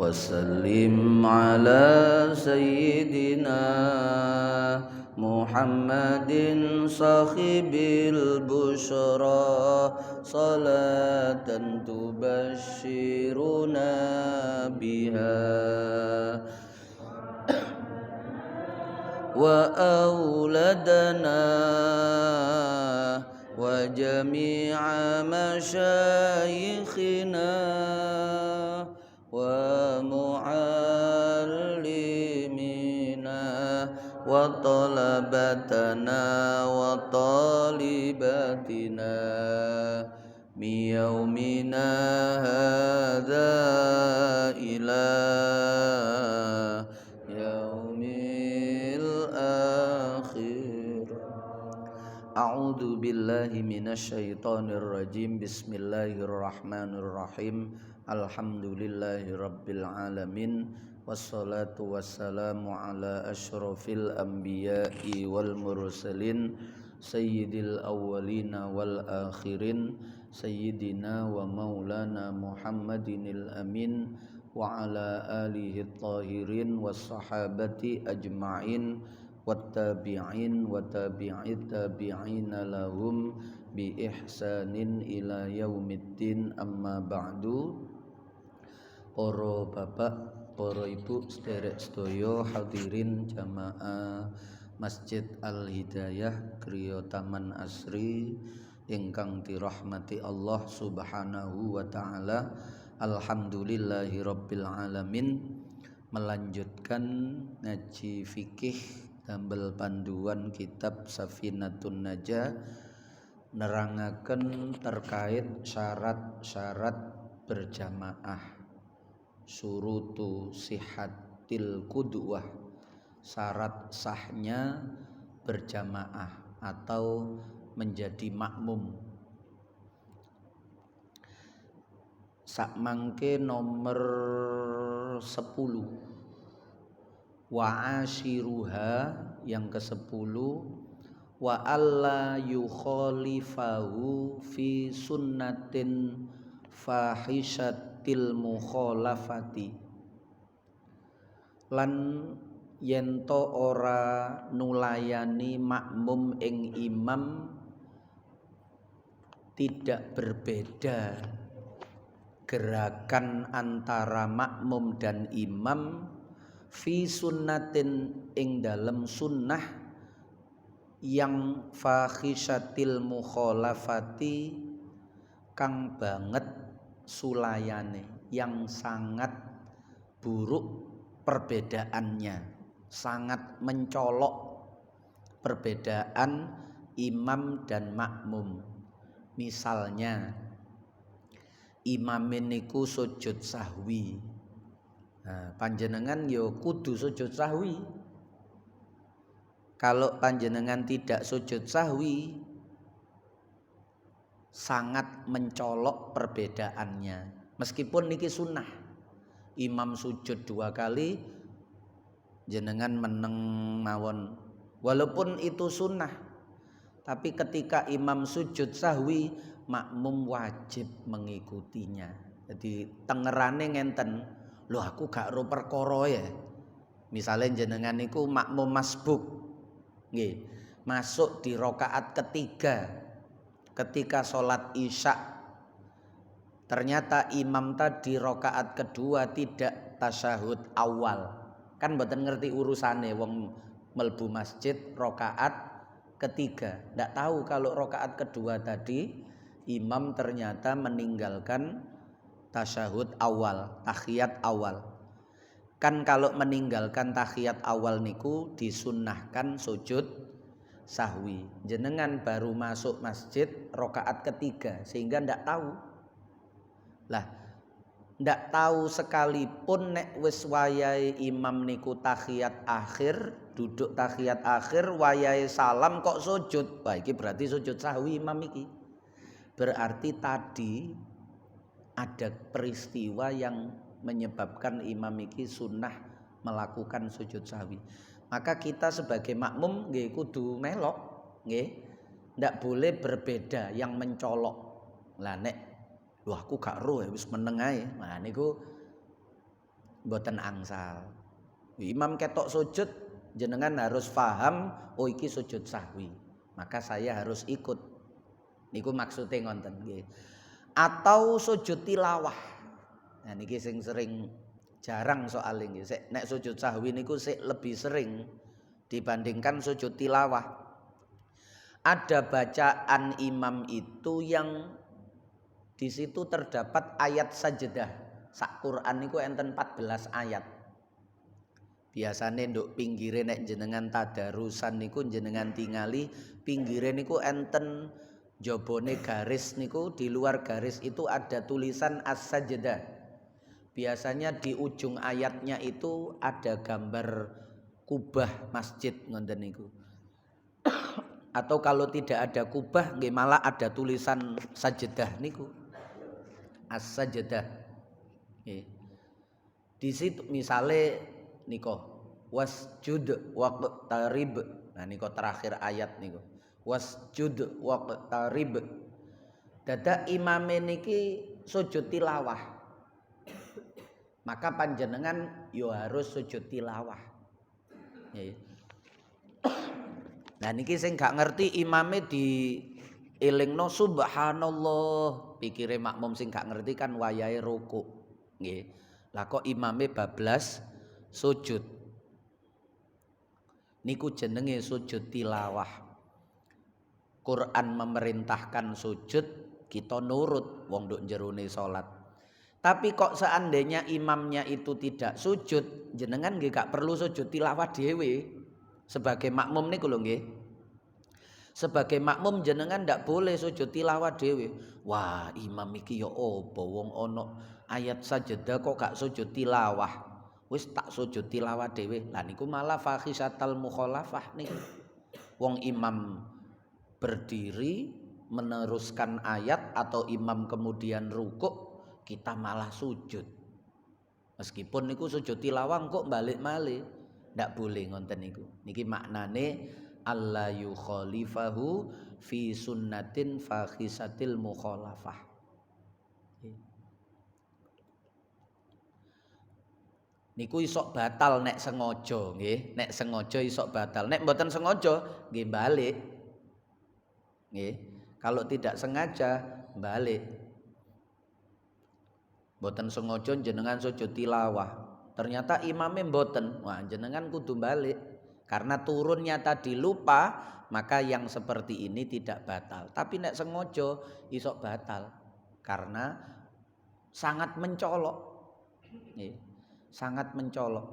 وسلم على سيدنا محمد صاحب البشرى صلاة تبشرنا بها وأولدنا وجميع مشايخنا ومعلمينا وطلبتنا وطالباتنا من يومنا هذا إلى يوم الآخر. أعوذ بالله من الشيطان الرجيم. بسم الله الرحمن الرحيم. الحمد لله رب العالمين. Wassalatu wassalamu ala asyrafil anbiya'i wal mursalin sayyidil awwalina wal akhirin sayyidina wa maulana Muhammadinil amin wa ala alihi tahirin was sahabati ajma'in wat tabi'in wa tabi'it tabi'ina lahum bi ihsanin ila yaumiddin. Amma ba'du. Para bapak, para ibu, sederek sedaya hadirin jamaah Masjid Al-Hidayah Griya Taman Asri ingkang dirahmati Allah Subhanahu wa taala. Alhamdulillahirabbil alamin. Melanjutkan ngaji fikih damel panduan kitab Safinatun Najah, nerangaken terkait syarat-syarat berjamaah. Syurutu sihatil qudwah, syarat sahnya berjamaah atau menjadi makmum. Sakmangke nomor 10. Wa ashiruha, yang ke-10, wa alla yukhalifahu fi sunnatin fahishatil mukhalafati, lan yento ora nulayani makmum ing imam tidak berbeda gerakan antara makmum dan imam fi sunnatin ing dalem sunnah yang fahishatil mukhalafati kang banget sulayane, yang sangat buruk perbedaannya, sangat mencolok perbedaan imam dan makmum. Misalnya imam niku sujud sahwi, panjenengan yo kudu sujud sahwi. Kalau panjenengan tidak sujud sahwi, sangat mencolok perbedaannya. Meskipun niki sunnah, imam sujud 2 kali, jenengan meneng mawon, walaupun itu sunnah, tapi ketika imam sujud sahwi, makmum wajib mengikutinya. Jadi tengerane ngenten, lho aku gak ro perkara ya. Misalnya jenengan niku makmum masbuk, nggih, masuk di rakaat ketiga ketika sholat isya, ternyata imam tadi rakaat kedua tidak tasyahud awal, kan mboten ngerti urusane wong melbu masjid rakaat ketiga, ndak tahu kalau rakaat kedua tadi imam ternyata meninggalkan tasyahud awal, tahiyat awal. Kan kalau meninggalkan tahiyat awal niku disunnahkan sujud sahwi. Jenengan baru masuk masjid rakaat ketiga sehingga ndak tahu. Lah, ndak tahu sekalipun nek wis wayahe imam niku tahiyat akhir, duduk tahiyat akhir, wayahe salam kok sujud. Wah, iki berarti sujud sahwi imam iki. Berarti tadi ada peristiwa yang menyebabkan imam iki sunnah melakukan sujud sahwi. Maka kita sebagai makmum nggih kudu melok, nggih. Ndak boleh berbeda yang mencolok. Lah nek lho aku gak ro wis meneng ae. Nah niku mboten angsal. Imam ketok sujud, jenengan harus paham, oh iki sujud sahwi. Maka saya harus ikut. Niku maksudnya ngonten nggih. Atau sujud tilawah. Nah niki sing sering jarang soal ini. Nek sujud sahwi niku lebih sering dibandingkan sujud tilawah. Ada bacaan imam itu yang di situ terdapat ayat sajdah. Sak Quran niku enten 14 ayat. Biasane nduk pinggire nek jenengan tadarusan niku jenengan tingali pinggire niku enten jobone garis niku, di luar garis itu ada tulisan as-sajdah. Biasanya di ujung ayatnya itu ada gambar kubah masjid ngoten niku. Atau kalau tidak ada kubah nggih malah ada tulisan sajdah niku. As-sajdah. Nggih. Di situ misale niko wasjud waqtarib. Nah niko terakhir ayat niku. Wasjud waqtarib. Dadak imame niki sujud tilawah. Maka panjenengan yo harus sujud tilawah. Nggih. Nah niki sing gak ngerti imame di elingno subhanallah, pikire makmum sing gak ngerti kan wayahe rukuk. Nggih. Lah kok imame bablas sujud. Niku jenenge sujud tilawah. Quran memerintahkan sujud, kita nurut wong nduk jerone salat. Tapi kok seandainya imamnya itu tidak sujud, jenengan nggih gak perlu sujud tilawah dhewe. Sebagai makmum niku lho nggih. Sebagai makmum jenengan ndak boleh sujud tilawah dhewe. Wah, imam iki ya apa wong ana ayat sajdah kok gak sujud tilawah. Wis tak sujud tilawah dhewe. Lah niku malah fakhisatal mukhalafah niku. Wong imam berdiri meneruskan ayat atau imam kemudian rukuk, kita malah sujud. Meskipun niku sujud tilawah kok balik-balik. Ndak boleh ngonten niku. Niki maknane alla yukhalifahu fi sunnatin fakhisatil mukhalafah. Niku isok batal nek sengaja nggih. Nek sengaja isok batal. Nek mboten sengaja nggih balik. Nggih. Kalau tidak sengaja balik. Mboten sengaja jenengan sujud tilawah. Ternyata imamnya mboten, wah jenengan kudu balik. Karena turunnya tadi lupa, maka yang seperti ini tidak batal. Tapi nek sengaja isok batal. Karena sangat mencolok. Sangat mencolok.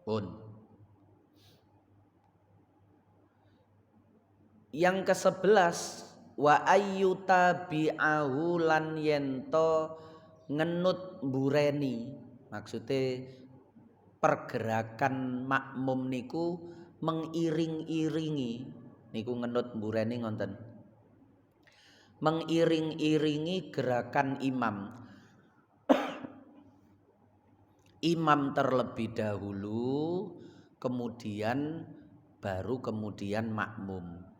Pun. Yang ke-11 wa ayyuta bi'ahu lan yento ngenut mbureni. Maksudnya pergerakan makmum niku mengiring-iringi. Niku ngenut mbureni ngonten. Mengiring-iringi gerakan imam. Imam terlebih dahulu, kemudian makmum.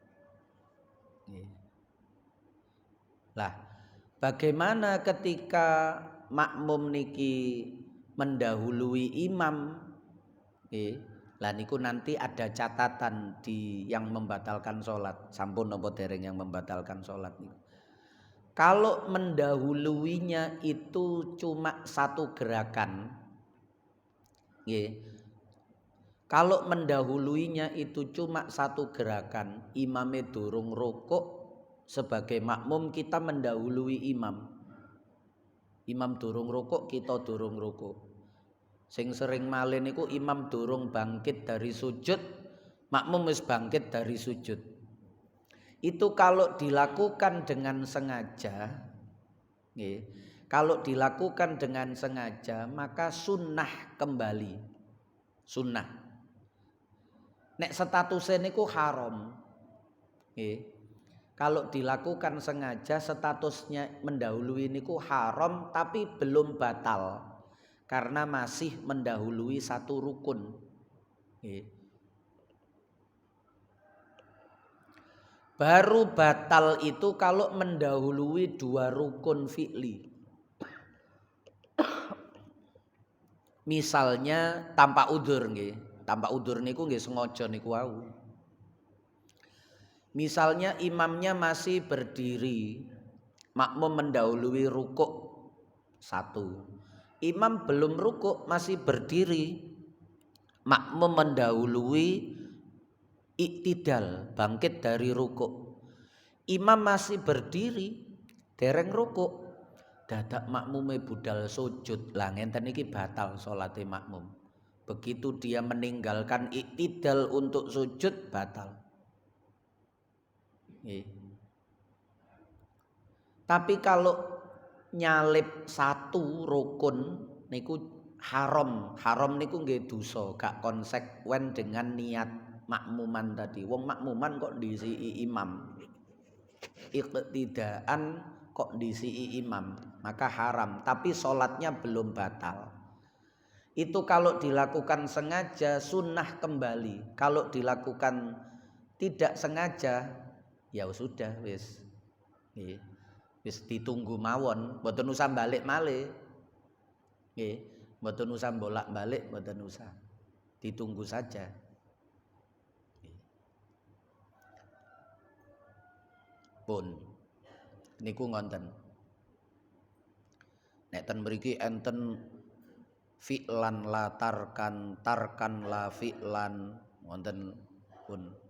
Lah, bagaimana ketika makmum niki mendahului imam? Lah niku nanti ada catatan di yang membatalkan sholat. Sampun napa dereng yang membatalkan sholat niku. Kalau mendahuluinya itu cuma satu gerakan, kalau mendahuluinya itu cuma satu gerakan, imame durung rukuk, sebagai makmum kita mendahului imam. Imam durung rukuk, kita durung rukuk. Sing sering malih niku imam durung bangkit dari sujud, makmum wis bangkit dari sujud. Itu kalau dilakukan dengan sengaja, kalau dilakukan dengan sengaja maka sunnah kembali. Sunnah. Nek statusnya niku haram. Kalau dilakukan sengaja statusnya mendahului niku haram tapi belum batal. Karena masih mendahului satu rukun. Baru batal itu kalau mendahului 2 rukun fi'li. Misalnya tanpa udzur nggih. Tanpa udzur niku nggih sengaja niku wau. Misalnya imamnya masih berdiri, makmum mendahului rukuk 1. Imam belum rukuk masih berdiri, makmum mendahului iktidal, bangkit dari rukuk. Imam masih berdiri, dereng rukuk, dadak makmume budal sujud. Lah ngenten iki batal salate makmum. Begitu dia meninggalkan iktidal untuk sujud, batal. Tapi kalau nyalip 1 rukun niku haram. Haram niku nggih dosa, gak konsekuen dengan niat makmuman tadi. Wong makmuman kok disii imam. Iktidaan kok disii imam, maka haram. Tapi sholatnya belum batal. Itu kalau dilakukan sengaja sunnah kembali. Kalau dilakukan tidak sengaja ya sudah wis. Wis ditunggu mawon, mboten usah balik malih. Nggih, mboten usah bolak-balik, mboten usah. Ditunggu saja. Pun niku ngonten. Nek ten mriki enten fi'lan la tarkan, tarkan la fi'lan, ngonten pun.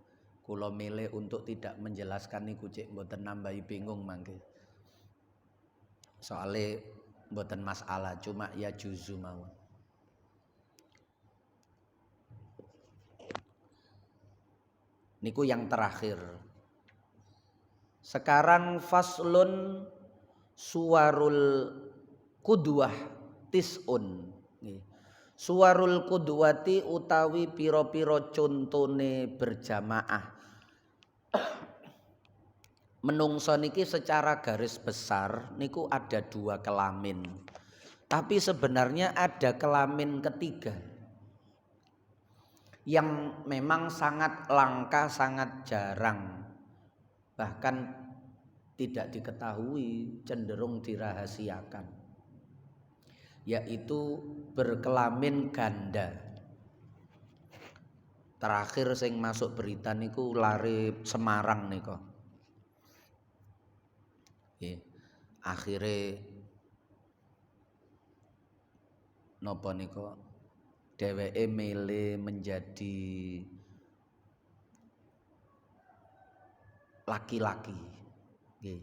Kula milih untuk tidak menjelaskan niku cek mboten nambahi bingung mangke. Soale mboten masalah, cuma ya juzu mawon. Niku yang terakhir. Sekarang faslun suwarul qudwah tis'un. Suwarul qudwati utawi pira-pira contone berjamaah. Menungso niki secara garis besar niku ada 2 kelamin. Tapi sebenarnya ada kelamin ketiga yang memang sangat langka, sangat jarang. Bahkan tidak diketahui, cenderung dirahasiakan. Yaitu berkelamin ganda. Terakhir sing masuk berita niku lare Semarang niku. Akhire napa niku dheweke milih menjadi laki-laki. Nggih.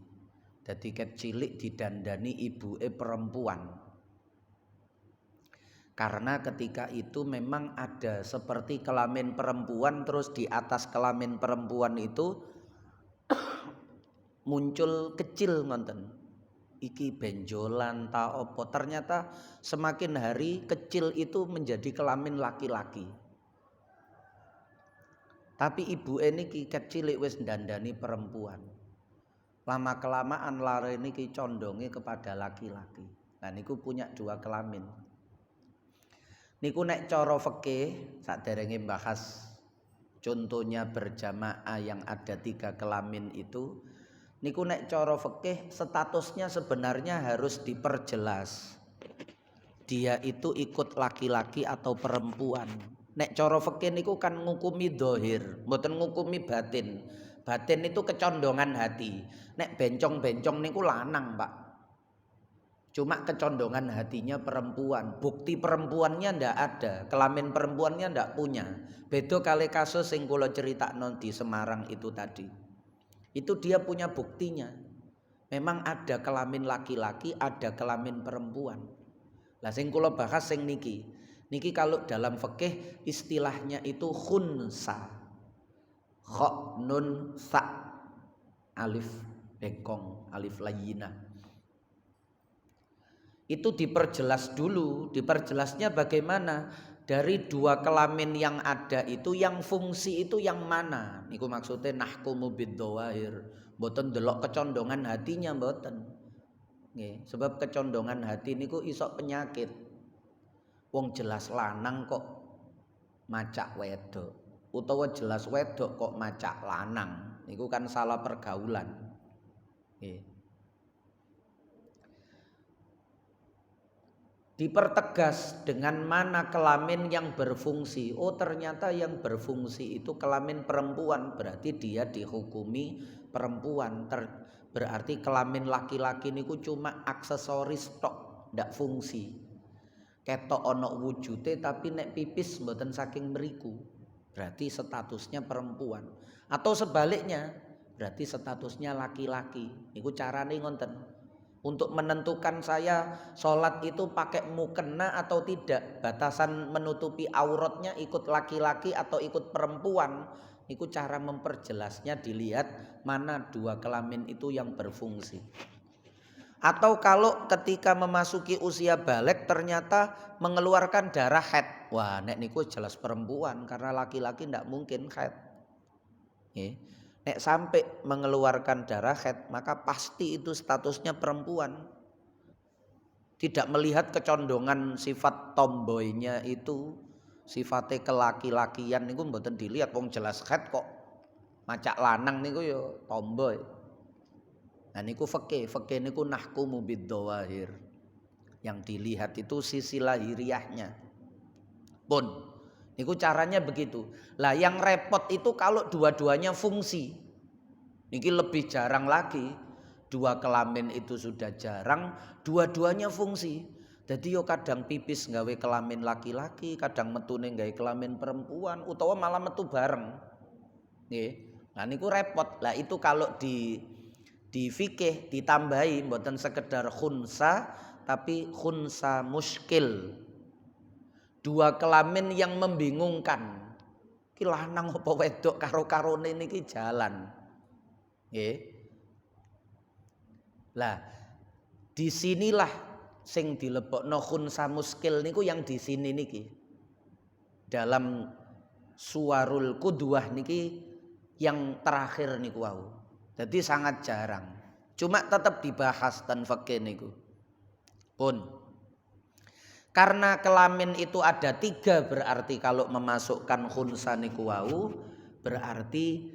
Dadi ket cilik didandani ibuke perempuan. Karena ketika itu memang ada seperti kelamin perempuan, terus di atas kelamin perempuan itu muncul kecil ngonten. Iki benjolan ta opo. Ternyata semakin hari kecil itu menjadi kelamin laki-laki. Tapi ibu niki kecilik wis ndandani perempuan. Lama kelamaan lare niki condonge kepada laki-laki. Nah niku punya 2 kelamin. Niku nek cara fikih saderenge bahas contohnya berjamaah yang ada 3 kelamin itu, niku nek cara fikih statusnya sebenarnya harus diperjelas. Dia itu ikut laki-laki atau perempuan. Nek cara fikih niku kan ngukumi dhahir, mboten ngukumi batin. Batin itu kecondongan hati. Nek bencong-bencong niku lanang, Pak. Cuma kecondongan hatinya perempuan. Bukti perempuannya ndak ada, kelamin perempuannya ndak punya. Beda kali kasus sing kula critakno di Semarang itu tadi. Itu dia punya buktinya. Memang ada kelamin laki-laki, ada kelamin perempuan. Lah sing kula bahas sing niki. Niki kalau dalam fikih istilahnya itu khunsa. Kha nun sa alif bengkong, alif layyinah. Itu diperjelas dulu. Diperjelasnya bagaimana? Dari 2 kelamin yang ada itu, yang fungsi itu yang mana? Niku maksudnya nahkumu bidzawahir. Mboten delok kecondongan hatinya mboten. Nggih, sebab kecondongan hati niku iso penyakit. Wong jelas lanang kok macak wedok, utawa jelas wedok kok macak lanang. niku kan salah pergaulan. Nggih. Dipertegas dengan mana kelamin yang berfungsi. Oh ternyata yang berfungsi itu kelamin perempuan, berarti dia dihukumi perempuan. Berarti kelamin laki-laki niku cuma aksesoris tok, ndak fungsi. Ketok ono wujute tapi nek pipis mboten saking mriku, berarti statusnya perempuan. Atau sebaliknya, berarti statusnya laki-laki. Niku carane ngonten. Untuk menentukan saya sholat itu pakai mukena atau tidak, batasan menutupi auratnya ikut laki-laki atau ikut perempuan, itu cara memperjelasnya dilihat mana dua kelamin itu yang berfungsi. Atau kalau ketika memasuki usia balik ternyata mengeluarkan darah haid, wah nek niku jelas perempuan karena laki-laki ndak mungkin haid. Nek sampai mengeluarkan darah haid maka pasti itu statusnya perempuan. Tidak melihat kecondongan sifat tomboynya itu, sifatnya kelaki-lakian niku mboten dilihat, wong jelas haid kok. Macak lanang niku ya tomboy. Nah niku fikih niku nahkumu bidzawahir. Yang dilihat itu sisi lahiriahnya. Pun niku caranya begitu. Lah yang repot itu kalau dua-duanya fungsi. Niki lebih jarang lagi. Dua kelamin itu sudah jarang, dua-duanya fungsi. Jadi yo kadang pipis nggawe kelamin laki-laki, kadang metune nggawe kelamin perempuan, utawa malah metu bareng. Nggih. Nah niku repot. Lah itu kalau di fikih ditambahi mboten sekedar khunsa tapi khunsa muskil. Dua kelamin yang membingungkan. Ki lanang apa wedok karo-karone niki jalan. Nggih. Lah disinilah sing dilebokno khunsa muskil niku yang di sini niki. Dalam suwarul qudwah niki yang terakhir niku wau. Jadi sangat jarang. Cuma tetap dibahas ten fikih niku. Pun karena kelamin itu ada 3 berarti kalau memasukkan khunsa niku wau berarti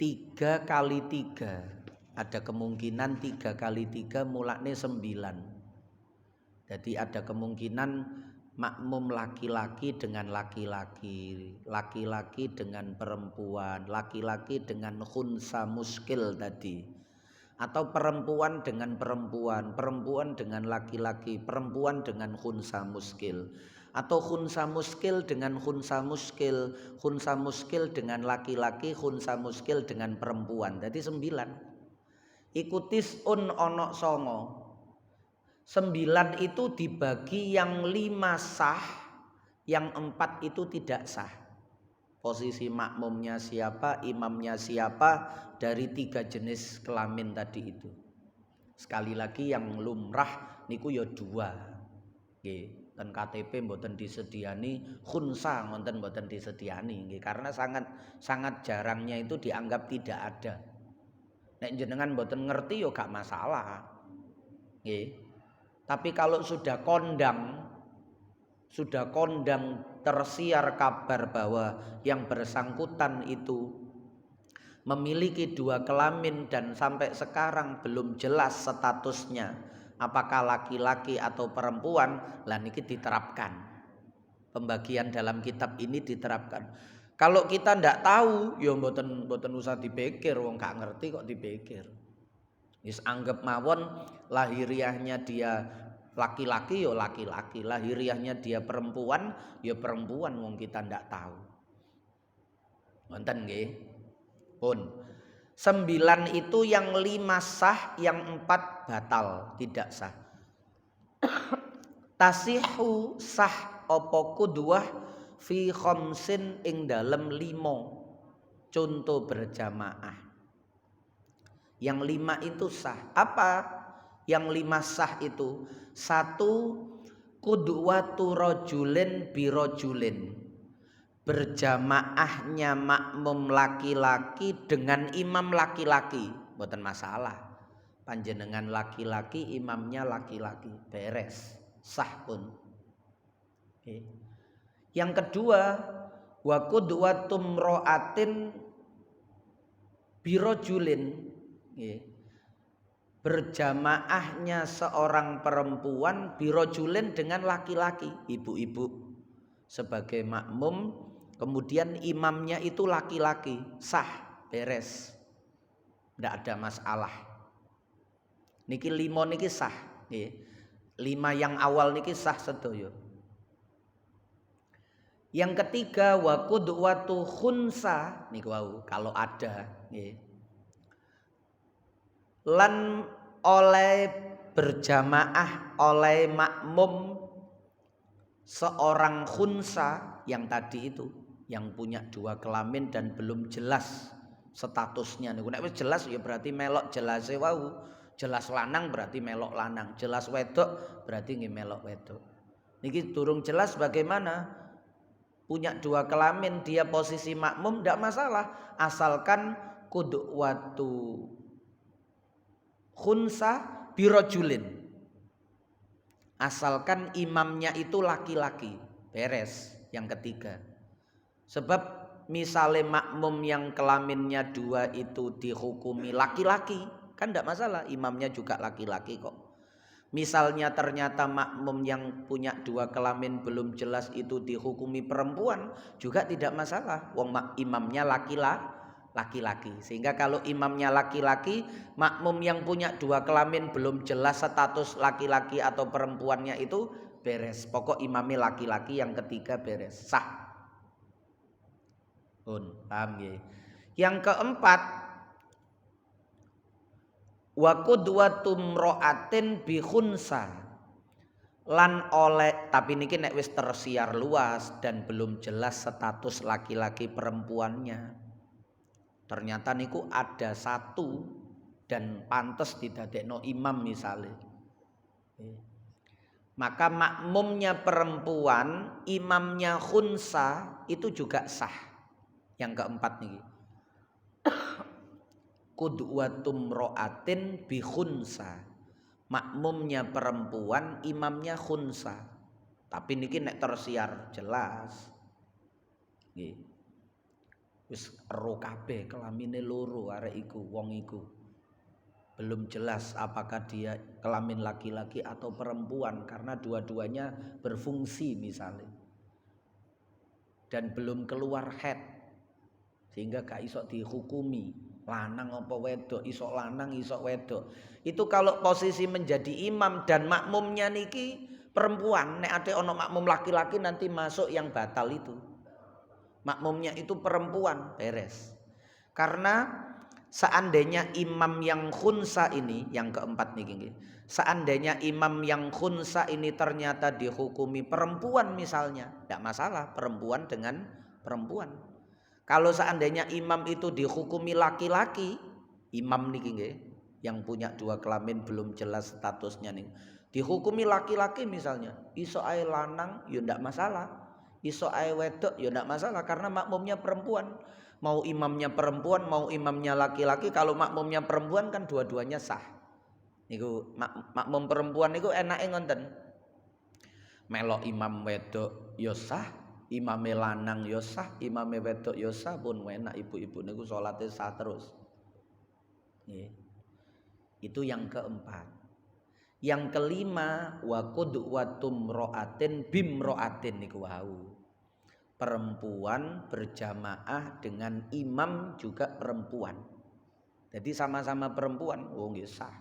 3 kali 3. Ada kemungkinan 3 kali 3 mulakne 9. Jadi ada kemungkinan makmum laki-laki dengan laki-laki, laki-laki dengan perempuan, laki-laki dengan khunsa muskil tadi. Atau perempuan dengan perempuan, perempuan dengan laki-laki, perempuan dengan khunsa muskil. Atau khunsa muskil dengan khunsa muskil, khunsa muskil dengan laki-laki, khunsa muskil dengan perempuan. Jadi 9. Ikutis onok songo. 9 itu dibagi yang 5 sah, yang 4 itu tidak sah. Posisi makmumnya siapa, imamnya siapa dari 3 jenis kelamin tadi itu. Sekali lagi yang lumrah niku ya 2. Nggih, ten KTP mboten disediani, khunsa ngoten mboten disediani nggih, karena sangat jarangnya itu dianggap tidak ada. Nek jenengan mboten ngerti ya gak masalah. Nggih. Tapi kalau sudah kondang tersiar kabar bahwa yang bersangkutan itu memiliki 2 kelamin dan sampai sekarang belum jelas statusnya apakah laki-laki atau perempuan, lah niki diterapkan. Pembagian dalam kitab ini diterapkan. Kalau kita ndak tahu, ya mboten usah dipikir, wong gak ngerti kok dipikir. Wis anggap mawon lahiriahnya dia laki-laki ya laki-laki, lahiriahnya dia perempuan ya perempuan, wong kita ndak tahu. Wonten nggih? Pun 9 itu yang 5 sah, yang 4 batal, tidak sah. Tasihu sah apa qudwah fi khamsin ing dalem 5 contoh berjamaah. Yang 5 itu sah. Apa yang 5 sah itu? 1 qudwatu rajulin bi rajulin. Berjamaahnya makmum laki-laki dengan imam laki-laki, mboten masalah. Panjenengan laki-laki, imamnya laki-laki, beres, sah pun. Okay. Yang kedua, wa qudwatum ra'atin birojulin, berjamaahnya seorang perempuan birojulin dengan laki-laki, ibu-ibu sebagai makmum, kemudian imamnya itu laki-laki, sah, beres, tidak ada masalah. Niki 5 niki sah, 5 yang awal niki sah sedoyo. Yang ketiga wa qudwatu khunsa niku wau kalau ada nggih. Lan oleh berjamaah oleh makmum seorang khunsa yang tadi itu, yang punya 2 kelamin dan belum jelas statusnya niku. Nek wis jelas ya berarti melok jelase wau. Jelas lanang berarti melok lanang, jelas wedok berarti nggih melok wedok. Niki durung jelas bagaimana? Punya 2 kelamin, dia posisi makmum tidak masalah, asalkan qudwatu khunsa birojulin, asalkan imamnya itu laki-laki, beres. Yang ketiga, sebab misalnya makmum yang kelaminnya 2 itu dihukumi laki-laki, kan tidak masalah, imamnya juga laki-laki kok. Misalnya ternyata makmum yang punya 2 kelamin belum jelas itu dihukumi perempuan, juga tidak masalah. Wong imamnya laki-laki. Sehingga kalau imamnya laki-laki, makmum yang punya 2 kelamin belum jelas status laki-laki atau perempuannya itu beres. Pokok imamnya laki-laki, yang ketiga beres, sah. Paham ya? Yang keempat, wa qudwatum ra'atin bi khunsa, lan oleh, tapi niki nek wis tersiar luas dan belum jelas status laki-laki perempuannya, ternyata niku ada 1 dan pantes didadekno imam misalnya, maka makmumnya perempuan, imamnya khunsa itu juga sah. Yang keempat niki qudwatum ra'atin bi khunsa, makmumnya perempuan, imamnya khunsa. Tapi niki nek tersiar jelas nggih, wis ero kabeh kelamine loro arek iku, wong iku belum jelas apakah dia kelamin laki-laki atau perempuan karena dua-duanya berfungsi misalnya, dan belum keluar head sehingga gak iso dihukumi lanang apa wedok, isok lanang isok wedok. Itu kalau posisi menjadi imam dan makmumnya niki perempuan, nek ade ono makmum laki-laki nanti masuk yang batal itu. Makmumnya itu perempuan, beres. Karena seandainya imam yang khunsa ini, yang keempat niki, seandainya imam yang khunsa ini ternyata dihukumi perempuan misalnya, tidak masalah, perempuan dengan perempuan. Kalau seandainya imam itu dihukumi laki-laki, imam niki nggih, yang punya 2 kelamin belum jelas statusnya nih, dihukumi laki-laki misalnya, iso ae lanang ya ndak masalah, iso ae wedok ya ndak masalah karena makmumnya perempuan. Mau imamnya perempuan, mau imamnya laki-laki, kalau makmumnya perempuan kan dua-duanya sah. Niku makmum perempuan niku enake ngoten. Melok imam wedok ya sah, imame lanang ya sah, imame wedok ya sah, pun enak ibu-ibu niku salate sah terus. Itu yang keempat. Yang kelima wa qudwatum ra'atin bim ra'atin niku wau. Perempuan berjamaah dengan imam juga perempuan. Jadi sama-sama perempuan, oh nggih sah.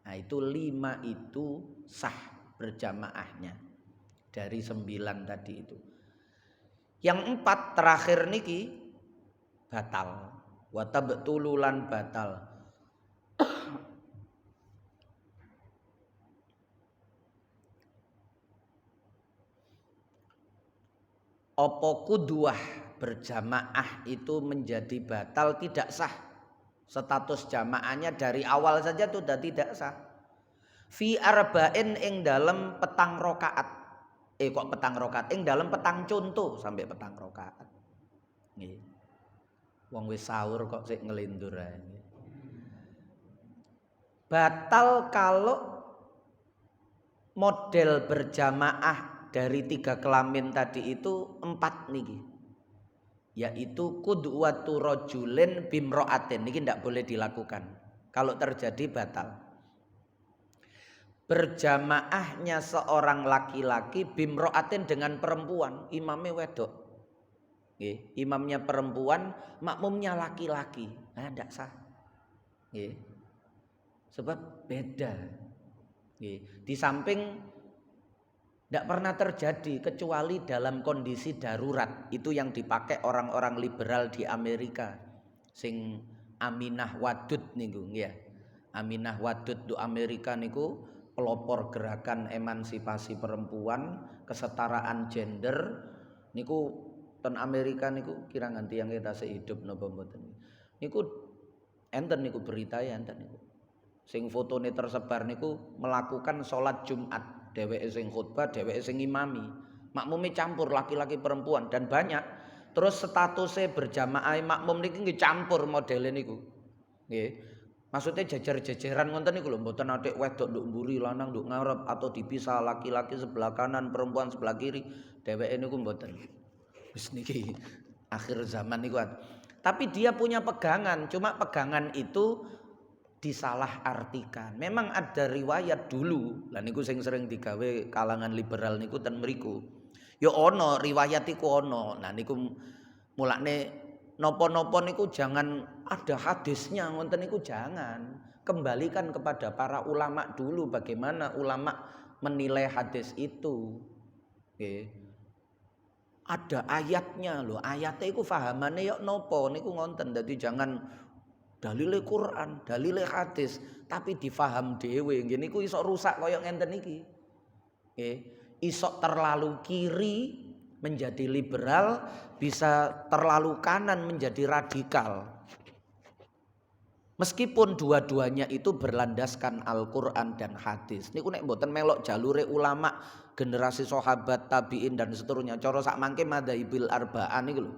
Nah, itu 5 itu sah berjamaahnya dari 9 tadi itu. Yang 4 terakhir niki batal. Wa tabtululan batal. Opo kuduah berjamaah itu menjadi batal, tidak sah. Status jamaahnya dari awal saja sudah tidak sah. Fi arba'in ing dalam petang rokaat. Kok petang rokaat? Ing dalam petang contoh sampai petang rokaat. Nggih. Wong wis sahur kok sik ngelindur ae. Batal kalau model berjamaah dari 3 kelamin tadi itu 4 niki. yaitu qudwatu rajulin bimra'atin. Niki ndak boleh dilakukan. Kalau terjadi batal. Berjamaahnya seorang laki-laki bimra'atin dengan perempuan, imamnya wedok. Nggih, imamnya perempuan, makmumnya laki-laki. Nah, ndak sah. Nggih. Sebab beda. Nggih. Di samping tidak pernah terjadi kecuali dalam kondisi darurat. Itu yang dipakai orang-orang liberal di Amerika. Sing Aminah Wadud niku ya. Aminah Wadud di Amerika niku pelopor gerakan emansipasi perempuan, kesetaraan gender. Niku ten Amerika niku kira nganti yang kita sehidup napa mboten. Niku enten niku berita ya enten niku. Sing fotone tersebar niku melakukan sholat Jumat. Dheweke sing khutbah, dheweke sing imami. Makmume campur laki-laki perempuan dan banyak. Terus statusnya berjamaah makmum niki nggih campur modele niku. Nggih. Maksudnya jajar-jajaran ngoten niku lho, mboten atik wedok nduk mburi, lanang nduk ngarep atau dipisah laki-laki sebelah kanan, perempuan sebelah kiri. Dheweke niku mboten. Wis niki akhir zaman niku. Tapi dia punya pegangan, cuma pegangan itu disalah artikan. Memang ada riwayat dulu, lah niku sing sering digawe kalangan liberal niku ten mriku. Ya ana riwayat iku ana. Nah niku mulakne napa-napa niku jangan ada hadisnya ngoten niku jangan. Kembalikan kepada para ulama dulu bagaimana ulama menilai hadis itu. Nggih. Ada ayatnya loh. Ayatnya iku fahamane ya napa niku ngonten. Dadi jangan dalile Quran, dalile hadis, tapi difaham dhewe. Nggih niku iso rusak kaya ngenten iki. Nggih, iso terlalu kiri menjadi liberal, bisa terlalu kanan menjadi radikal. Meskipun dua-duanya itu berlandaskan Al-Qur'an dan hadis. Niku nek mboten melok jalure ulama, generasi sahabat, tabi'in dan seterusnya, cara sak mangke madzhabil arba'ah niku lho.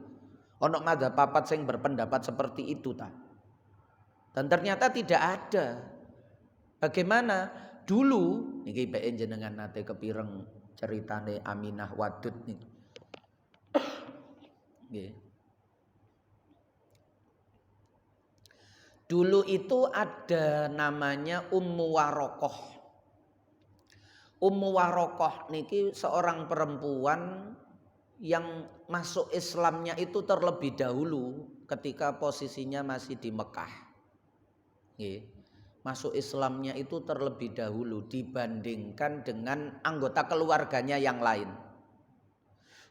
Ana madzhab papat sing berpendapat seperti itu ta. Dan ternyata tidak ada. Bagaimana? Dulu niki PN jenengan nate kepireng ceritane Aminah Wadud niki. Nggih. Dulu itu ada namanya Ummu Warokoh. Ummu Warokoh niki seorang perempuan yang masuk Islamnya itu terlebih dahulu ketika posisinya masih di Mekah. Masuk Islamnya itu terlebih dahulu dibandingkan dengan anggota keluarganya yang lain.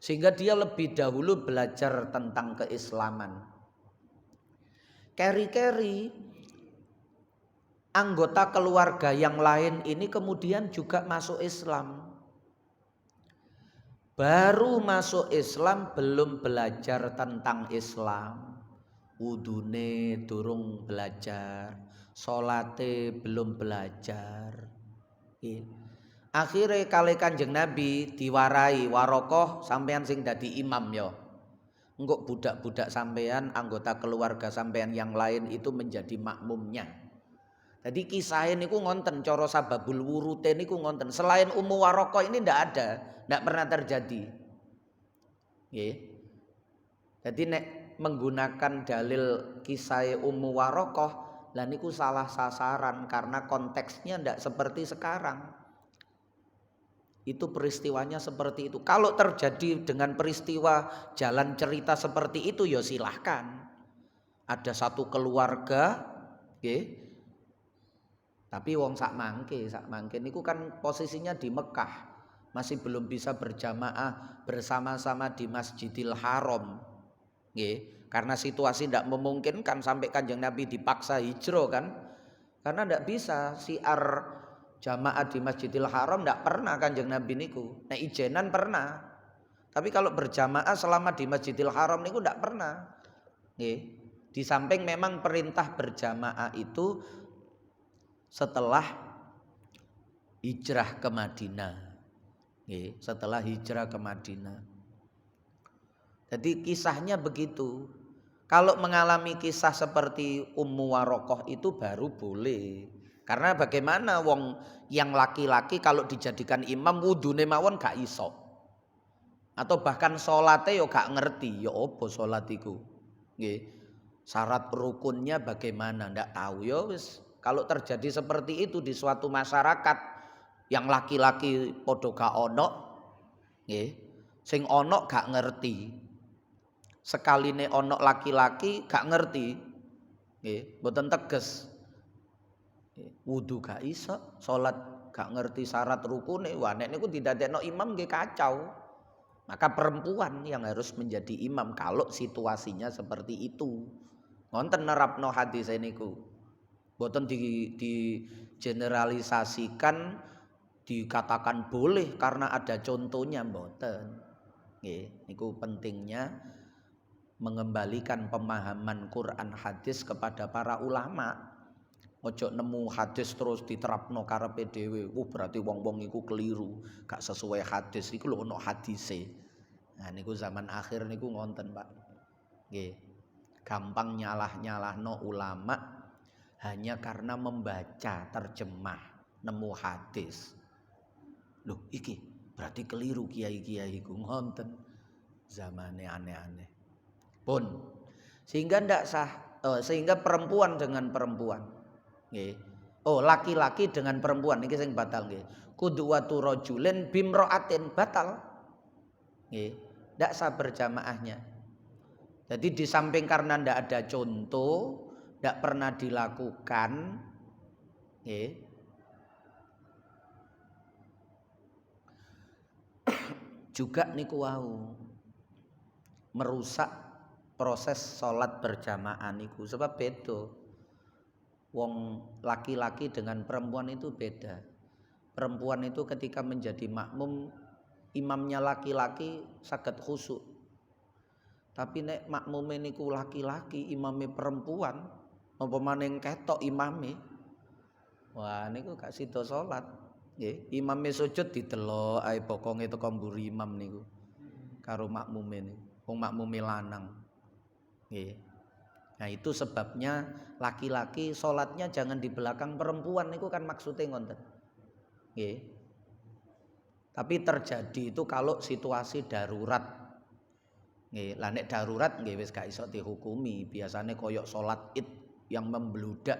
Sehingga dia lebih dahulu belajar tentang keislaman. Keri-keri anggota keluarga yang lain ini kemudian juga masuk Islam. Baru masuk Islam belum belajar tentang Islam. Wudune durung belajar, salate belum belajar. Akhirnya kali Kanjeng Nabi diwarai, Warokoh sampean sing dadi imam ya. Engko budak-budak sampean, anggota keluarga sampean yang lain itu menjadi makmumnya. Jadi kisah ini ku ngonten, coro sababul wurute niku ngonten. Selain Ummu Warokoh ini ndak ada, ndak pernah terjadi. Nggih. Jadi nek menggunakan dalil kisah Ummu Warokoh, lah niku salah sasaran karena konteksnya ndak seperti sekarang. Itu peristiwanya seperti itu. Kalau terjadi dengan peristiwa jalan cerita seperti itu ya silahkan. Ada satu keluarga, nggih. Tapi wong sak mangke niku kan posisinya di Mekah. Masih belum bisa berjamaah bersama-sama di Masjidil Haram. Nggih, karena situasi tidak memungkinkan sampai Kanjeng Nabi dipaksa hijrah kan. Karena tidak bisa siar jamaah di Masjidil Haram tidak pernah Kanjeng Nabi niku. Nah ijenan pernah. Tapi kalau berjamaah selama di Masjidil Haram niku tidak pernah. Nggih. Di samping memang perintah berjamaah itu setelah hijrah ke Madinah. Nggih, setelah hijrah ke Madinah. Jadi kisahnya begitu. Kalau mengalami kisah seperti Ummu Warokoh itu baru boleh. Karena bagaimana wong yang laki-laki kalau dijadikan imam wudune mawon gak iso. Atau bahkan salate yo gak ngerti, yo apa salat iku? Nggih. Syarat rukunnya bagaimana ndak tahu ya wis. Kalau terjadi seperti itu di suatu masyarakat yang laki-laki padha gak ono nggih. Sing ono gak ngerti. Sekaline ono laki-laki gak ngerti. Nggih, mboten teges. Wudu gak iso, salat gak ngerti syarat rukune. Wah nek niku didadekno imam nggih kacau. Maka perempuan yang harus menjadi imam kalau situasinya seperti itu. Ngonten nerapno hadis niku. Mboten di generalisasikan dikatakan boleh karena ada contohnya mboten. Nggih, niku pentingnya mengembalikan pemahaman Quran hadis kepada para ulama. Ojo nemu hadis terus diterapno karepe dhewe. Berarti wong-wong iku keliru, gak sesuai hadis. Iku lho ono hadise. Nah niku zaman akhir niku ngonten, Pak. Nggih. Gampang nyalah-nyalahno ulama hanya karena membaca terjemah nemu hadis. Loh iki berarti keliru kiai-kiai iku ngonten. Zamane aneh-aneh. Pun sehingga ndak sah sehingga perempuan dengan perempuan nggih. Oh, laki-laki dengan perempuan niki sing batal nggih. Qudwatu rajulin bimra'atin batal. Nggih, ndak sah berjamaahnya. Jadi di samping karena ndak ada contoh, ndak pernah dilakukan nggih. Juga niku wau merusak proses salat berjamaah niku sebab beda. Wong laki-laki dengan perempuan itu beda. Perempuan itu ketika menjadi makmum imamnya laki-laki saged khusyuk. Tapi nek makmume niku laki-laki imame perempuan apa maning ketok imame. Wah niku gak sida salat. Nggih, imame sujud didelok ae bokonge teko mburi imam niku. Karo makmume niku. Wong makmume lanang. Nggih. Nah itu sebabnya laki-laki sholatnya jangan di belakang perempuan itu kan maksudnya ngonten. Nggih. Tapi terjadi itu kalau situasi darurat. Nggih, lah nek darurat nggih wis gak iso dihukumi. Biasanya koyok sholat Id yang membludak.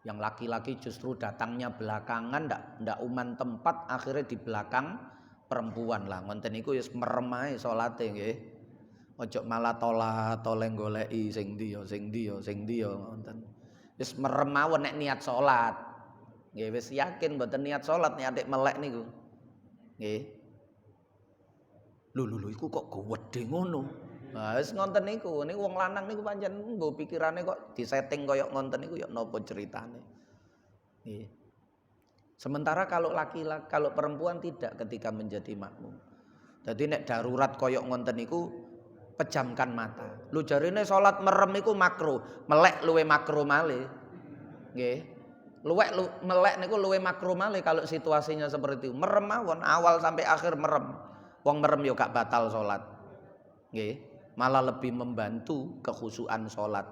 Yang laki-laki justru datangnya belakangan ndak uman tempat akhirnya di belakang perempuan lah. Ngonten iku wis meremai sholate nggih. Ojo malah toleng goleki sing ndi ya ngoten. Wis merem mawon nek niat salat. Nggih wis yakin mboten niat salat niat melek niku. Nggih. Lho iku kok gede ngono. Nah wis ngonten niku. Niku wong lanang niku pancen nggo pikirane kok disetting koyo ngonten niku ya napa ceritane. Nggih. Sementara kalau laki-laki kalau perempuan tidak ketika menjadi makmum. Jadi nek darurat koyo ngonten niku pejamkan mata. Lu jarine salat merem iku makruh, melek luwe makruh malih. Nggih. Melek niku luwe makruh malih kalau situasinya seperti itu. Merem mawon awal sampai akhir merem. Wong merem yo gak batal salat. Nggih. Malah lebih membantu kekhusyuan salat.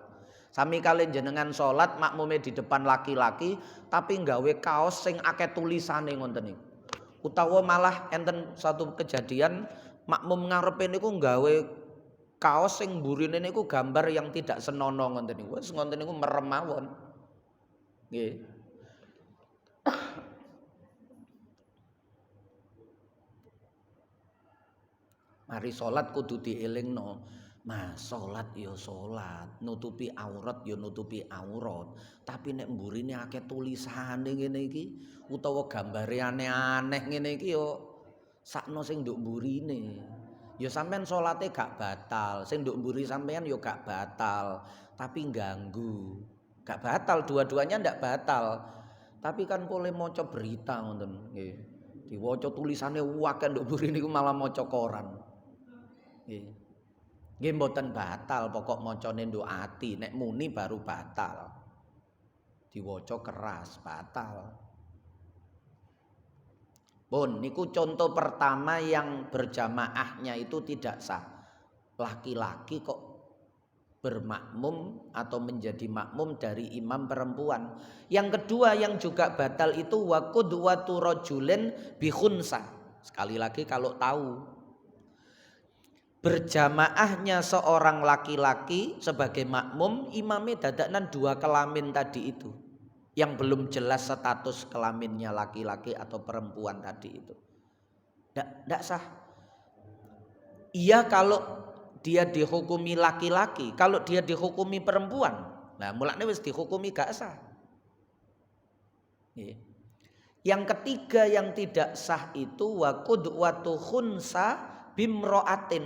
Sami kalian jenengan salat makmume di depan laki-laki tapi nggawe kaos sing akeh tulisane ngoten niku. Utawa malah enten satu kejadian makmum ngarepe niku nggawe kaos sing mburine niku gambar yang tidak senonoh ngoten niku. Wis ngoten niku merem mawon. Nggih. Mari salat kudu dielingno. Mas salat ya salat, nutupi aurat ya nutupi aurat. Tapi nek mburine akeh tulisane ngene iki utawa gambare aneh-aneh ngene iki yo sakno sing nduk mburine. Ya sampean salate gak batal, sing nduk mburi sampean ya gak batal, tapi ganggu. Gak batal, dua-duanya ndak batal. Tapi kan boleh maca berita ngoten nggih. Diwaca tulisane akeh nduk mburi niku malah maca koran. Nggih. Nggih mboten batal, pokok macane nduk ati, nek muni baru batal. Diwaca keras batal. Pun niku contoh pertama yang berjamaahnya itu tidak sah. Laki-laki kok bermakmum atau menjadi makmum dari imam perempuan. Yang kedua yang juga batal itu wa qudwatu rajulin bi khunsa. Sekali lagi kalau tahu berjamaahnya seorang laki-laki sebagai makmum, imamnya dadakan 2 kelamin tadi itu, yang belum jelas status kelaminnya laki-laki atau perempuan tadi itu, tidak sah. Iya kalau dia dihukumi laki-laki, kalau dia dihukumi perempuan, nah mulanya wis dihukumi gak sah. Yang ketiga yang tidak sah itu wa qudwatu khunsa bimroatin,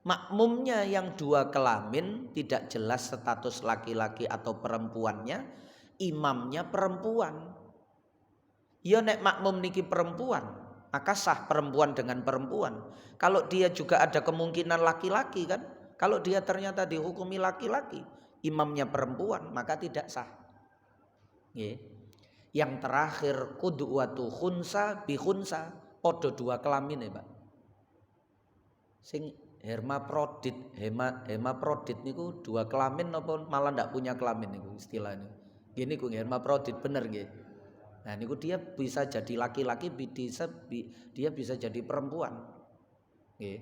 makmumnya yang 2 kelamin, tidak jelas status laki-laki atau perempuannya, imamnya perempuan. Ya nek makmum niki perempuan, maka sah perempuan dengan perempuan. Kalau dia juga ada kemungkinan laki-laki kan, kalau dia ternyata dihukumi laki-laki, imamnya perempuan, maka tidak sah. Yang terakhir qudwatu khunsa bi khunsa, podo 2 kelamin ya Pak. Sing hermaprodit niku 2 kelamin apa malah ndak punya kelamin niku istilahnya. Gini ku hermaprodit bener nggih. Nah niku dia bisa jadi laki-laki, dia bisa jadi perempuan. Nggih.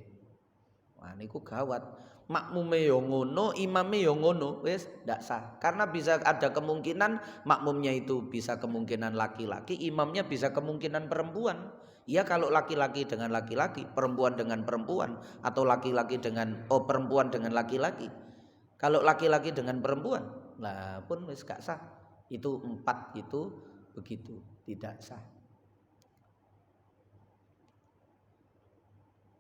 Wah niku gawat. Makmume yo ngono, imame yo ngono, wis ndak sah. Karena bisa ada kemungkinan makmumnya itu bisa kemungkinan laki-laki, imamnya bisa kemungkinan perempuan. Ya kalau laki-laki dengan laki-laki, perempuan dengan perempuan, atau laki-laki dengan perempuan dengan laki-laki. Kalau laki-laki dengan perempuan, lah pun wis gak sah. Itu 4 itu begitu, tidak sah.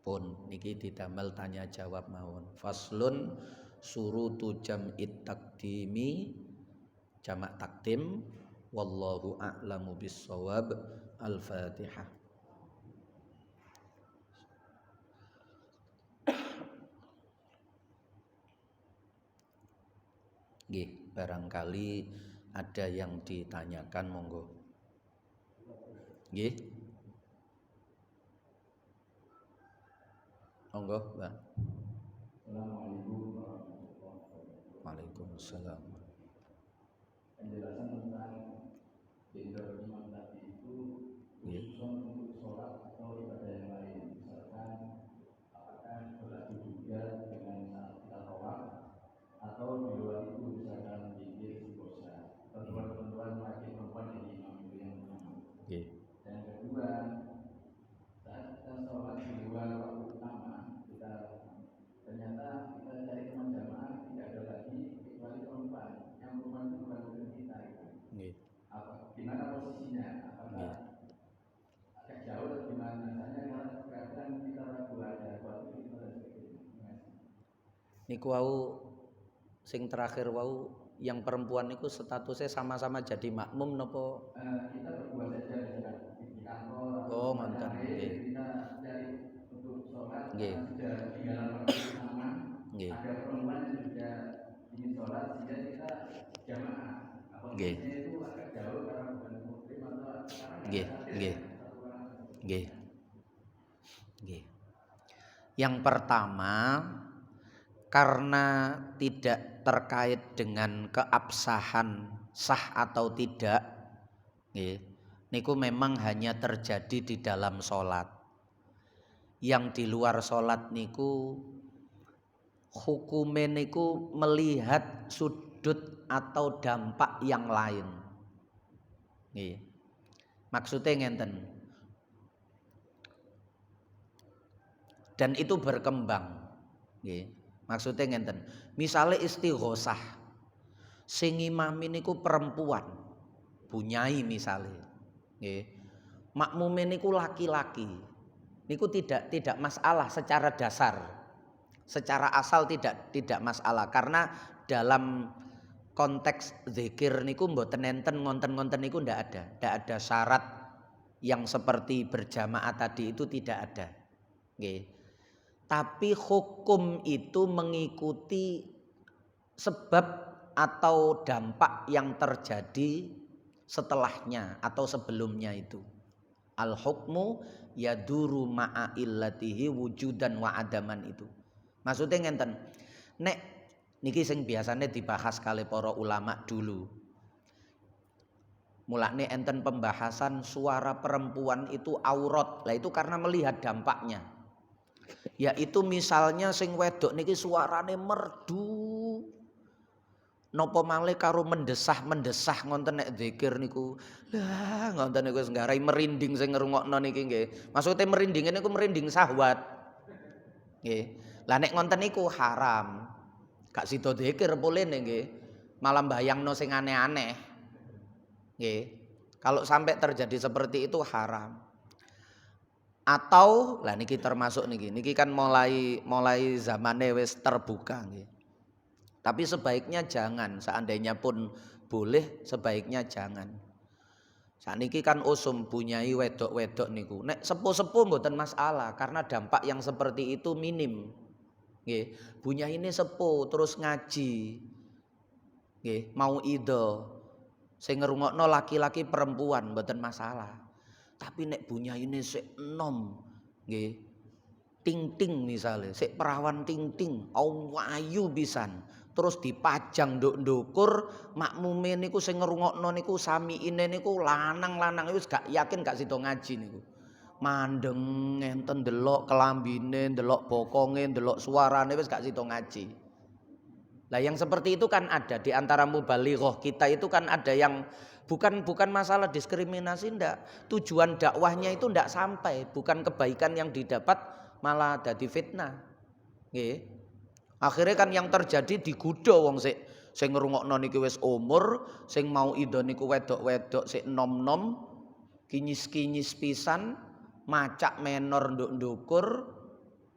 Pun niki didamel tanya jawab mawon. Faslun surutu jam'it taqdimi, jamak takdim, wallahu a'lamu bissawab. Al-Fatihah. Nggih, barangkali ada yang ditanyakan, monggo. Nggih. Monggo, Mbak. Assalamualaikum warahmatullahi wabarakatuh. Waalaikumsalam. Penjelasan tentang gender imam tadi itu khusus untuk sholat atau ibadah yang lain, misalkan apakah berlaku juga dengan saat kita tawaf atau di luar itu misalkan zikir istighosah, ketentuan-ketentuan laki perempuan yang imam itu yang pertama. Yang kedua, saat kita sholat di luar waktu utama, ternyata kita cari teman jamaah tidak ada lagi kecuali perempuan. Yang perempuan itu bukan dengan kita itu. Gimana posisinya? Apakah agak jauh atau gimana? Misalnya kadang kita ragu ada waktu itu dan sebagainya. Niku wau sing terakhir wau yang perempuan niku statusnya sama-sama jadi makmum nopo? Kita berdua saja di kantor. Oh, mantan. Kita cari untuk sholat. Sudah di dalam waktu sama. Ada perempuan yang juga ingin sholat, sehingga kita jamaah. Apalagi itu agak jauh karena bukan muslim atau Yang pertama, karena tidak terkait dengan keabsahan sah atau tidak, niku memang hanya terjadi di dalam sholat. Yang di luar sholat niku hukume niku melihat sudut atau dampak yang lain. Maksudnya ngenten. Dan itu berkembang. Maksudnya ngenten. Misalnya istighosah, sing imami niku perempuan, bunyai misalnya. Makmume niku laki-laki. Niku tidak masalah secara dasar. Secara asal tidak masalah, karena dalam konteks zikir niku mboten enten ngonten-ngonten niku ndak ada syarat yang seperti berjamaah tadi itu tidak ada. Tapi hukum itu mengikuti sebab atau dampak yang terjadi setelahnya atau sebelumnya itu. Al-hukmu yaduru ma'a illatihi wujudan wa adaman itu. Maksudnya ngenten, nek niki sing biasanya dibahas kali para ulama dulu. Mulane enten pembahasan suara perempuan itu aurat. Lah itu karena melihat dampaknya. Yaitu misalnya sing wedok niki suarane merdu. Napa malih karo mendesah-mendesah ngonten nek zikir niku. Lah ngonten niku nggarai merinding sing ngrungokno niki nggih. Maksude merinding niku merinding syahwat. Nggih. Lah nek ngonten niku haram. Gak sida zikir polene nggih. Malah mbayangno sing aneh-aneh. Nggih. Kalau sampai terjadi seperti itu haram. Atau lah niki termasuk niki kan mulai zamane wis terbuka nggih. Tapi sebaiknya jangan, seandainya pun boleh sebaiknya jangan. Saniki kan usum bunyai wedok-wedok niku. Nek sepuh-sepuh mboten masalah karena dampak yang seperti itu minim. Nggih, bunyaine sepuh terus ngaji. Nggih, mau ido. Sing ngrungokno laki-laki perempuan mboten masalah. Tapi nek bunyaine sik enom, nggih. Ting-ting misalnya, sik perawan ting-ting, ayu pisan. Terus dipajang nduk-ndukur, makmume niku sing ngrungokno niku samiine niku lanang-lanang wis gak yakin gak sida ngaji niku. Mandeng ngenten ndelok kelambine, ndelok bokonge, ndelok suarane wis gak sida ngaji. Lah yang seperti itu kan ada di antara mubalighah kita itu kan ada yang bukan masalah diskriminasi ndak. Tujuan dakwahnya itu ndak sampai, bukan kebaikan yang didapat malah dadi fitnah. Nggih. Akhirnya kan yang terjadi digodha wong sing ngrungokno niki wis umur, sing mau idho niku wedok-wedok sik nom-nom, kinyis-kinyis pisan, macak menor nduk-ndukur,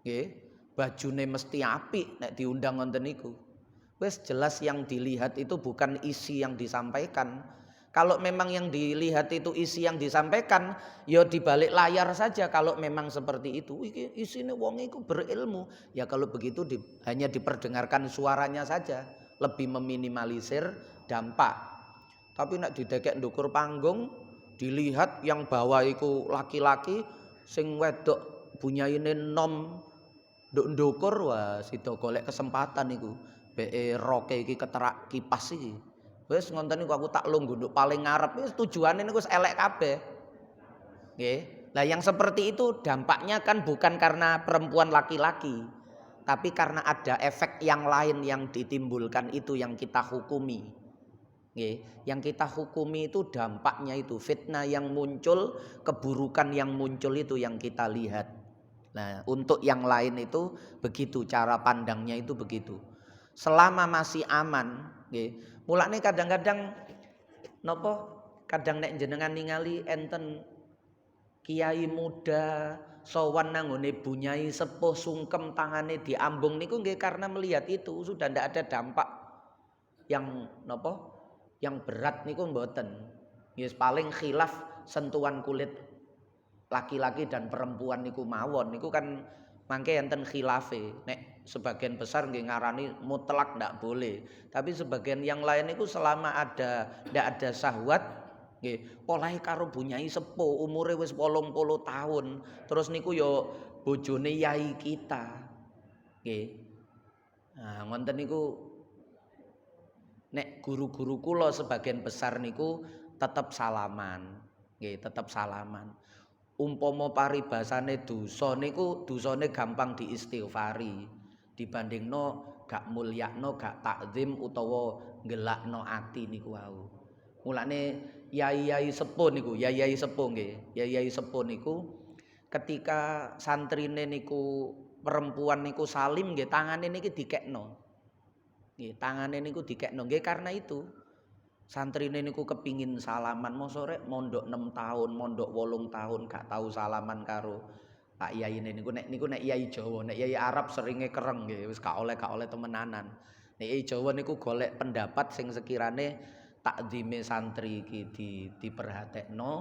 nggih. Bajune mesti apik nek diundang wonten niku. Wis jelas yang dilihat itu bukan isi yang disampaikan. Kalau memang yang dilihat itu isi yang disampaikan, ya di balik layar saja kalau memang seperti itu. Iki isine wong iku berilmu. Ya kalau begitu hanya diperdengarkan suaranya saja, lebih meminimalisir dampak. Tapi nek didekek ndukur panggung, dilihat yang bawah iku laki-laki, sing wedok bunyaine nom nduk-ndukur, wah sida golek kesempatan iku. Beke roke iki keterak kipas iki. Wis ngonten niku aku tak lungguh nduk paling ngarep wis tujuane niku wis elek kabeh. Nggih. Lah yang seperti itu dampaknya kan bukan karena perempuan laki-laki, tapi karena ada efek yang lain yang ditimbulkan itu yang kita hukumi. Nggih, yang kita hukumi itu dampaknya itu fitnah yang muncul, keburukan yang muncul itu yang kita lihat. Nah, untuk yang lain itu begitu cara pandangnya itu begitu. Selama masih aman, nggih. Mulane kadang-kadang napa kadang nek jenengan ningali enten kiai muda sowan nang ngone bunyai sepuh sungkem tangane diambung niku nggih karena melihat itu sudah ndak ada dampak yang napa yang berat niku mboten. Yes, paling khilaf sentuhan kulit laki-laki dan perempuan niku mawon niku kan mangke enten khilafe. Nek sebagian besar nggih ngarani mutlak ndak boleh. Tapi sebagian yang lain niku selama ndak ada syahwat nggih, olahe karo bunyai sepuh umure wis 80 tahun. Terus niku yo bojone yai kita. Nggih. Nah, ngoten niku nek guru-guru kula sebagian besar niku tetep salaman. Nggih, tetep salaman. Umpama paribasane dosa niku dosane gampang diistighfari dibandingno gak mulyakno, gak takzim utawa ngelakno ati niku wau. Mulane yai-yai sepuh niku, yai-yai sepuh nggih. Yai-yai sepuh niku ketika santrine niku perempuan niku salim nggih tangane niki dikekno. Nggih, tangane niku dikekno nggih karena itu. Santrine niku kepingin salaman mosok rek mondok 6 tahun, mondok 8 tahun gak tahu salaman karo Pak Yai niku nek Yai Jawa, nek Yai Arab seringe kereng nggih wis gak oleh temenanan. Nek Yai Jawa niku golek pendapat sing sekirane takzime santri iki diperhatekno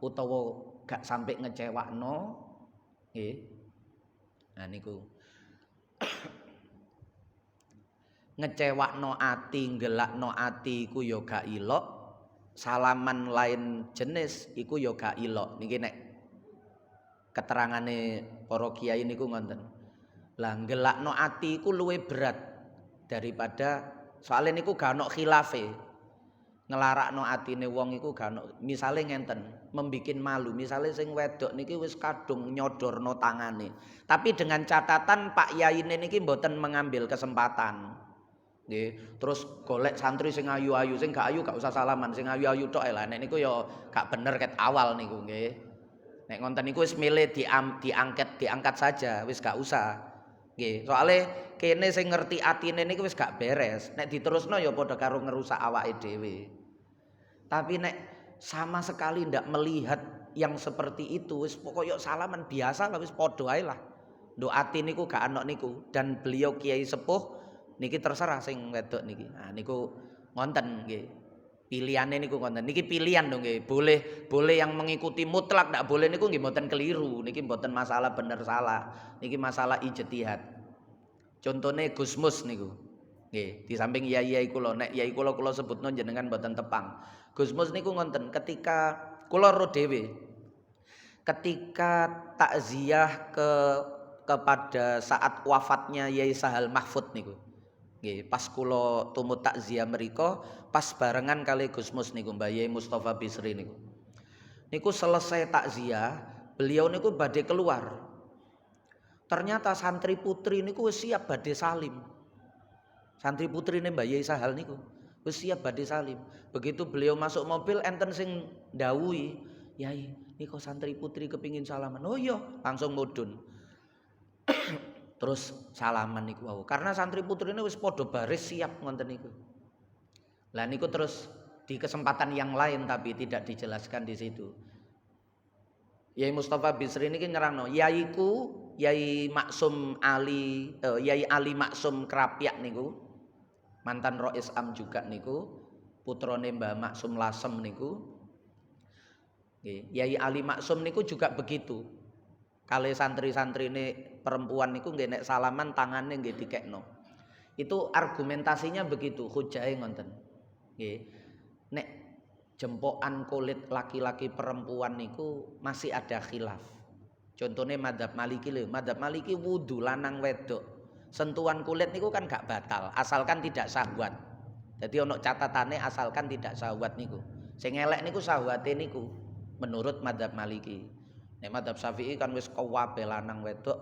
utawa gak sampai ngecewakno nggih. Nah niku ngecewakno ati, nggelakno ati iku ya gak ilok, salaman lain jenis iku ya gak ilok. Niki nek keterangane para kiai niku ngoten. Lah nggelakno ati iku luwih berat daripada soalnya niku gak ono khilafe. nglarakno atine wong iku gak ono. Misale ngenten, membikin malu. Misale sing wedok niki wis kadung nyodorno tangane. Tapi dengan catatan Pak Yaine niki mboten mengambil kesempatan. Nggih, terus golek santri sing ayu-ayu, sing gak ayu gak usah salaman, sing ayu-ayu tok ae lah. Nek niku ya gak bener ket awal niku nggih. Nek ngonten niku wis milih diangkat saja, wis gak usah. Nggih, soalé kene sing ngerti atine niku wis gak beres. Nek diterusno ya padha karo ngerusak awake dhewe. Tapi nek sama sekali ndak melihat yang seperti itu, wis pokoknya salaman biasa lah, wis padha ae lah. Nduk ati niku gak ana niku, dan beliau kiai sepuh niki terserah sing wedok niki. Nah niku ngonten nggih. Pilihane niku ngonten. Niki pilihan dong nggih. Boleh yang mengikuti mutlak, ndak boleh niku nggih mboten keliru. Niki mboten masalah bener salah. Niki masalah ijtihad. Contone Gusmus niku. Nggih, di samping yai kula, nek yai kula sebutno jenengan mboten tepang. Gusmus niku ngonten, ketika kula ro dhewe, ketika takziah kepada saat wafatnya Yai Sahal Mahfud niku. Nggih, pas kula tumut takziah mriku, pas barengan kali Gusmus niku Mbah Yai Mustofa Bisri niku. Niku selesai takziah, beliau niku badhe keluar. Ternyata santri putri niku wis siap badhe salim. Santri putrine Mbah Yai Sahal niku wis siap badhe salim. Begitu beliau masuk mobil enten sing ndawuhi, "Yai, niku santri putri kepingin salaman." "Oh iya," langsung mudhun. Terus salaman niku wau. Karena santri putrine wis padha baris siap ngoten niku. Lah niku terus di kesempatan yang lain tapi tidak dijelaskan di situ. Yai Mustofa Bisri niki nyerangno, yaiku Yai Maksum Ali, Yai Ali Maksum Krapyak niku, mantan Rois Am juga niku, putrane Mbah Maksum Lasem niku. Nggih, Yai Ali Maksum niku juga begitu. Kali santri-santrine perempuan niku nggih nek salaman tangane nggih dikekno. Itu argumentasinya begitu, hujahe ngoten. Nggih. Nek jempokan kulit laki-laki perempuan niku masih ada khilaf. Contohnya madzhab Maliki lho, madzhab Maliki wudu lanang wedok. Sentuhan kulit niku kan gak batal, asalkan tidak syahwat. Jadi ono catatane asalkan tidak syahwat niku. Sing elek niku syahwate niku menurut madzhab Maliki. Nek madzhab Syafi'i kan wis kabeh lanang wedok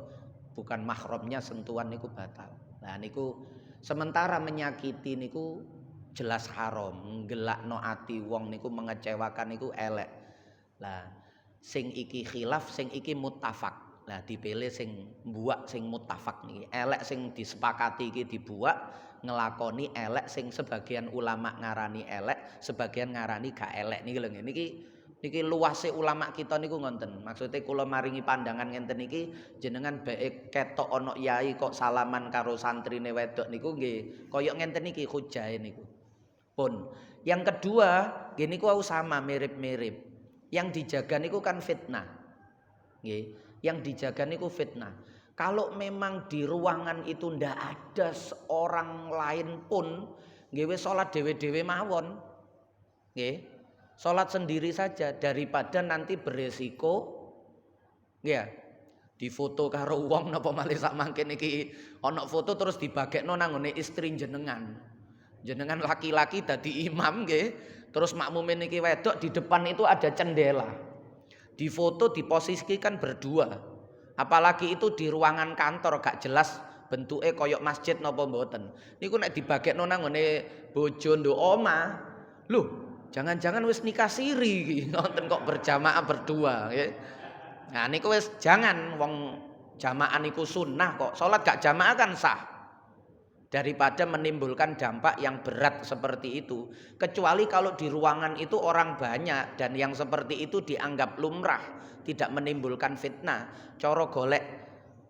bukan mahramnya sentuhan niku batal. Nah niku sementara menyakiti niku jelas haram, nggelakno ati wong niku mengecewakan niku elek. Lah sing iki khilaf, sing iki muttafaq. Lah dipilih sing mbuak sing muttafaq niki. Elek sing disepakati iki dibuak, ngelakoni elek sing sebagian ulama ngarani elek, sebagian ngarani gak elek niki lho. Niki luase ulama kita niku ngonten. Maksudnya kula maringi pandangan ngenten niki jenengan baik ketok ana yai kok salaman karo santrine wedok niku nggih kaya ngenten niki hujahe niku. Pun. Yang kedua, nggih niku sama mirip-mirip. Yang dijaga niku kan fitnah. Nggih, yang dijaga niku fitnah. Kalau memang di ruangan itu ndak ada seorang lain pun nggih wis salat dhewe-dhewe mawon. Nggih. Salat sendiri saja daripada nanti beresiko nggih. Difoto karo wong napa malih sak mangke niki ana foto terus dibagekno nang ngene istri jenengan. Jenengan laki-laki dadi imam nggih. Terus makmume niki wedok di depan itu ada cendela. Di foto diposisikan berdua. Apalagi itu di ruangan kantor gak jelas bentuke koyok masjid napa mboten. Niku nek dibagekno nang ngene bojo nduk omah. Lho, jangan-jangan wis nikah siri iki nonton kok berjamaah berdua nggih. Nah niku wis jangan wong jamaah niku sunnah kok. Salat gak jamaah kan sah. Daripada menimbulkan dampak yang berat seperti itu. Kecuali kalau di ruangan itu orang banyak dan yang seperti itu dianggap lumrah, tidak menimbulkan fitnah. Coro golek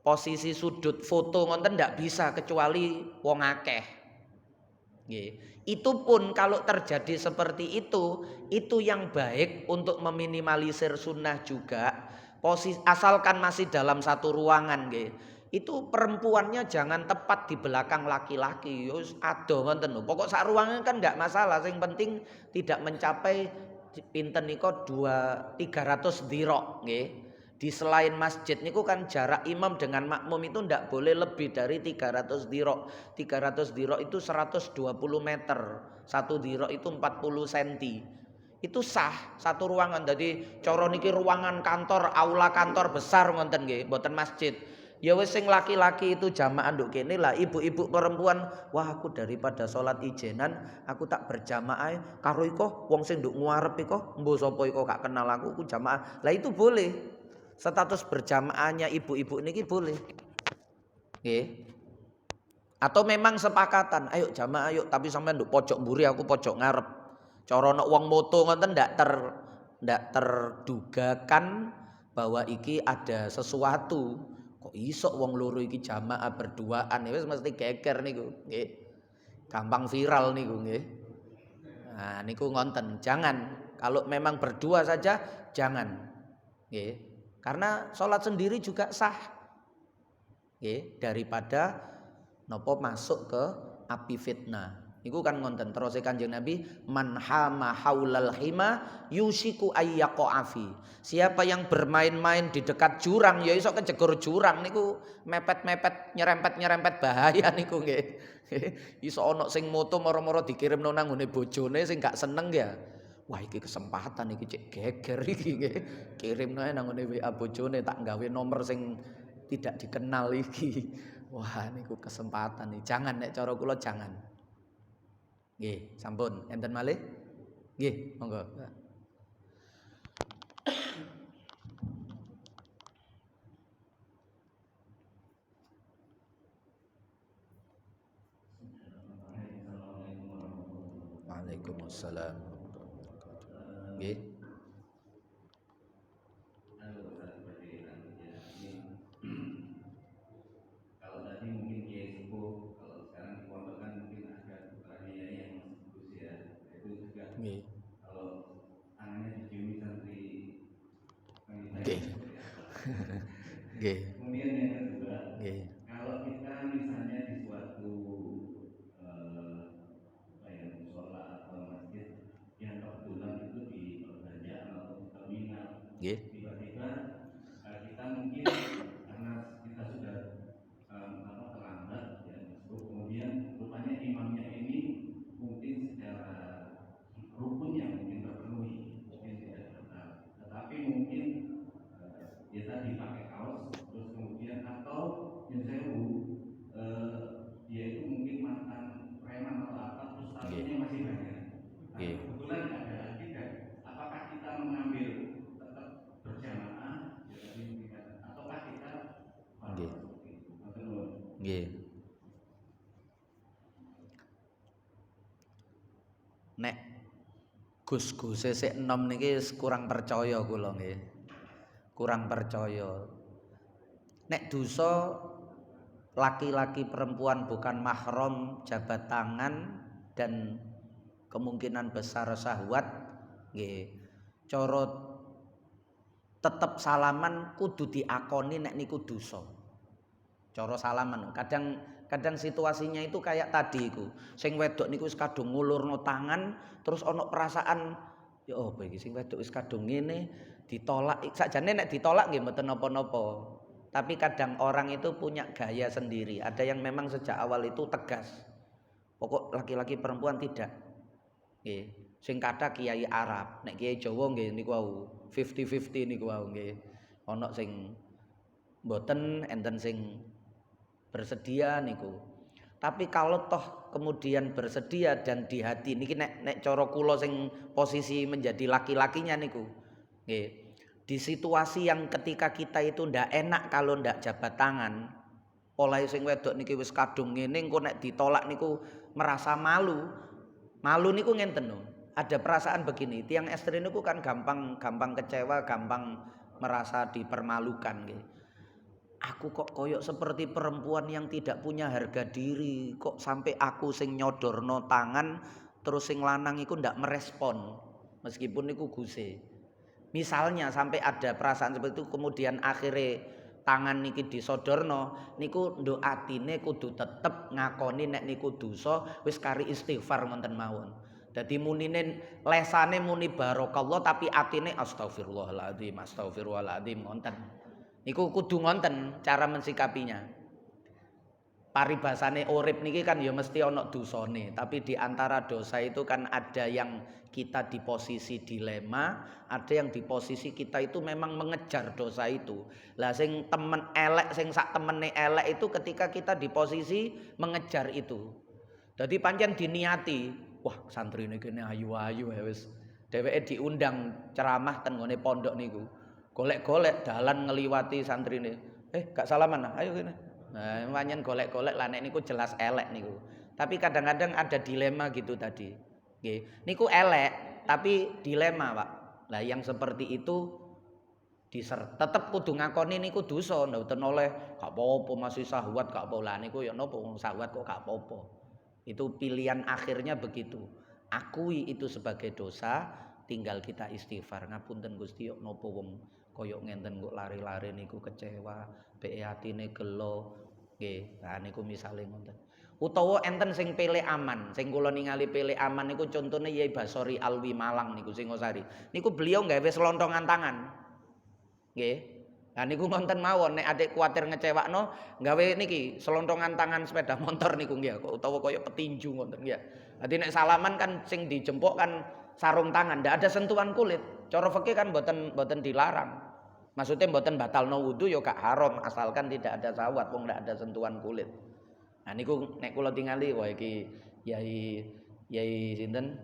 posisi sudut foto ngonten ndak bisa kecuali wong akeh. Nggih. Itu pun kalau terjadi seperti itu yang baik untuk meminimalisir sunnah juga. Asalkan masih dalam satu ruangan nggih. Itu perempuannya jangan tepat di belakang laki-laki. Yus ado ngoten lho. Pokok sak ruangan kan enggak masalah. Yang penting tidak mencapai pinten nika 300 dirok nggih. Di selain masjid niku kan jarak imam dengan makmum itu ndak boleh lebih dari 300 dhira'. 300 dhira' itu 120 meter. 1 dhira' itu 40 cm. Itu sah satu ruangan. Jadi cara niki ruangan kantor, aula kantor besar ngoten nggih, mboten masjid. Ya wis sing laki-laki itu jamaah nduk kene lah, ibu-ibu perempuan, wah aku daripada salat ijenan, aku tak berjamaah karo iko wong sing nduk ngarep iko, mbo sapa iko gak kenal aku jamaah. Lah itu boleh. Status berjamaahnya ibu-ibu niki boleh. Nggih. Atau memang sepakatan, ayo jamaah ayo tapi sampean nduk pojok mburi aku pojok ngarep. Cara nek wong moto ngoten ndak terdugakan bahwa iki ada sesuatu. Kok iso wong loro iki jamaah berduaan wis mesti geger niku nggih. Gampang viral niku nggih. Nah niku ngonten, jangan kalau memang berdua saja jangan. Nggih. Karena sholat sendiri juga sah. Nggih, daripada nopo masuk ke api fitnah. Iku kan ngonten terus Kanjeng Nabi, man hama haulal hima yusiku ayyaqafi. Siapa yang bermain-main di dekat jurang ya iso kejegur jurang niku mepet-mepet nyerempet-nyerempet bahaya niku nggih. Iso ana sing moto moro-moro dikirimno nang ngene bojone sing gak seneng ya. Wah iki kesempatan iki cek geger iki nggih. Kirimno nang ngene WA bojone tak gawe nomor sing tidak dikenal iki. Wah niku kesempatan nih. Jangan nek cara kula jangan. Nggih, sampun. Enten malih? Nggih, monggo. Waalaikumsalam. Nggih. Nggih. Nggih. Nggih. Kemudian yang kedua, kalau kita misalnya di suatu musola atau masjid yang kebetulan itu di perbelanjaan atau di terminal, tiba-tiba kita mungkin karena kita sudah terlambat ya masuk, kemudian rupanya imamnya ini mungkin secara rukunnya mungkin terpenuhi, mungkin tidak benar, tetapi mungkin dia tadi pakai kaos terus kemudian atau nyesewu dia itu mungkin mantan preman atau apa terus tahunnya masih banyak. Nah, kebetulan ada lagi kan, apakah kita mengambil tetap berjamaah ataukah kita nek gus-guse sik enom niki kurang percaya kula nggih. Kurang percaya. Nek dosa laki-laki perempuan bukan mahram, jabat tangan dan kemungkinan besar syahwat nggih. Cara tetep salaman kudu diakoni nek niku dosa. Cara salaman kadang situasinya itu kayak tadi iku. Sing wedok niku wis kadung ngulurno tangan terus ana perasaan ya apa iki sing wedok wis kadung ngene ditolak. Sakjane nek ditolak nggih mboten napa-napa. Tapi kadang orang itu punya gaya sendiri. Ada yang memang sejak awal itu tegas. Pokok laki-laki perempuan tidak. Nggih. Sing kathah kiai Arab, nek kiai Jawa nggih niku wau 50-50 niku wau nggih. Ana sing mboten enten sing bersedia niku. Tapi kalau toh kemudian bersedia dan di hati niki nek cara kula sing posisi menjadi laki-lakinya niku. Nggih. Di situasi yang ketika kita itu ndak enak kalau ndak jabat tangan. Oleh sing wedok niki wis kadung ngene engko nek ditolak niku merasa malu. Malu niku ngenten lho. Ada perasaan begini, tiang estri niku kan gampang kecewa, gampang merasa dipermalukan nggih. Aku kok koyok seperti perempuan yang tidak punya harga diri. Kok sampai aku sing nyodorno tangan terus sing lanang iku ndak merespon meskipun niku guse. Misalnya sampai ada perasaan seperti itu kemudian akhirnya tangan niki disodorno niku nduk atine kudu tetep ngakoni nek niku dosa wis kari istighfar ngoten mawon. Dadi munine lesane muni barakallah tapi atine astagfirullahaladzim, astagfirullahaladzim ngonten. Niku kudu ngonten cara mensikapinya. Paribasane urip niki kan ya mesti ana dosane, tapi di antara dosa itu kan ada yang kita di posisi dilema, ada yang di posisi kita itu memang mengejar dosa itu. Lah sing temen elek, sing sak temene elek itu ketika kita di posisi mengejar itu. Jadi pancen diniati, wah santrine kene ayu-ayu wis. Dheweke diundang ceramah ten nggone pondok niku. Golek-golek dalan ngliwati santrine. Gak salaman nah, ayo kene. Nah, pancen golek-golek lah nek niku jelas elek niku. Tapi kadang-kadang ada dilema gitu tadi. Nggih. Niku elek tapi dilema, Pak. Lah yang seperti itu tetep kudu ngakoni niku dosa, mboten oleh gak apa-apa masih syahwat gak apa-apa. Lah niku ya napa wong syahwat kok gak apa-apa. Itu pilihan akhirnya begitu. Akui itu sebagai dosa, tinggal kita istighfar. Ngapunten Gusti yo napa wong kaya ngenten kok lari-lari niku kecewa, beke atine gelo. Nggih, nah niku misale ngoten. Utawa enten sing pilih aman, sing kula ningali pilih aman niku contone Yai Basori Alwi Malang niku Singosari. Niku beliau gawe selontongan tangan. Nggih. Nah niku ngonten mawon nek adik kuwatir ngecewakno gawe niki selontongan tangan sepeda motor niku nggih utawa kaya petinju ngoten nggih. Dadi nek salaman kan sing dijempuk kan sarung tangan, ndak ada sentuhan kulit. Cara fikih kan mboten dilarang. Maksudnya mboten batalno wudu ya gak haram asalkan tidak ada syahwat wong ndak ada sentuhan kulit. Nah niku nek kula tingali wah iki Yai sinten?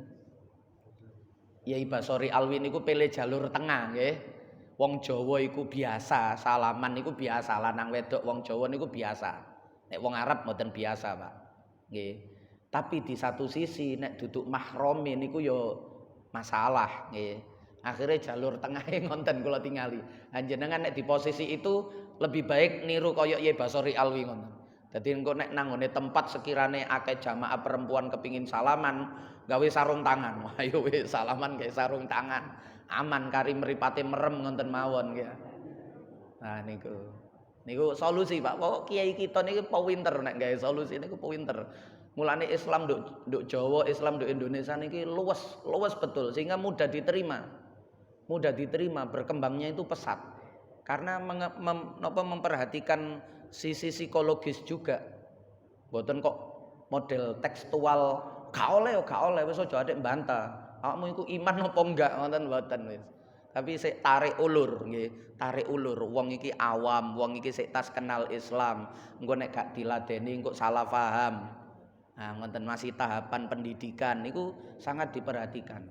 Yai Basori Alwi niku pilih jalur tengah nggih. Wong Jawa iku biasa, salaman niku biasa, lanang wedok wong Jawa niku biasa. Nek wong Arab mboten biasa, Pak. Nggih. Tapi di satu sisi nek duduk mahrami niku yo masalah nggih. Akhirnya jalur tengahnya ngonten kula tingali. Panjenengan nek di posisi itu lebih baik niru kaya Yai Basori Alwi ngoten. Dadi engko nek nang ngone tempat sekirane akeh jamaah perempuan kepingin salaman, gawe sarung tangan. Wah yo wis salaman gawe sarung tangan. Aman kari mripate merem ngonten mawon nggih. Nah niku solusi Pak. Kok kiai kita niki pinter nek gawe solusi niku pinter. Mulane Islam nduk Jawa, Islam nduk Indonesia niki luwes betul sehingga mudah diterima. Mudah diterima, berkembangnya itu pesat. Karena memperhatikan sisi psikologis juga. Mboten kok model tekstual gak oleh wis aja atik mbantah. Awakmu iku iman apa enggak ngoten mboten wis. Tapi sik tarik ulur nggih, tarik ulur. Wong iki awam, wong iki sik tas kenal Islam. Engko nek gak diladeni engko salah paham. Nah, ngoten masih tahapan pendidikan niku sangat diperhatikan.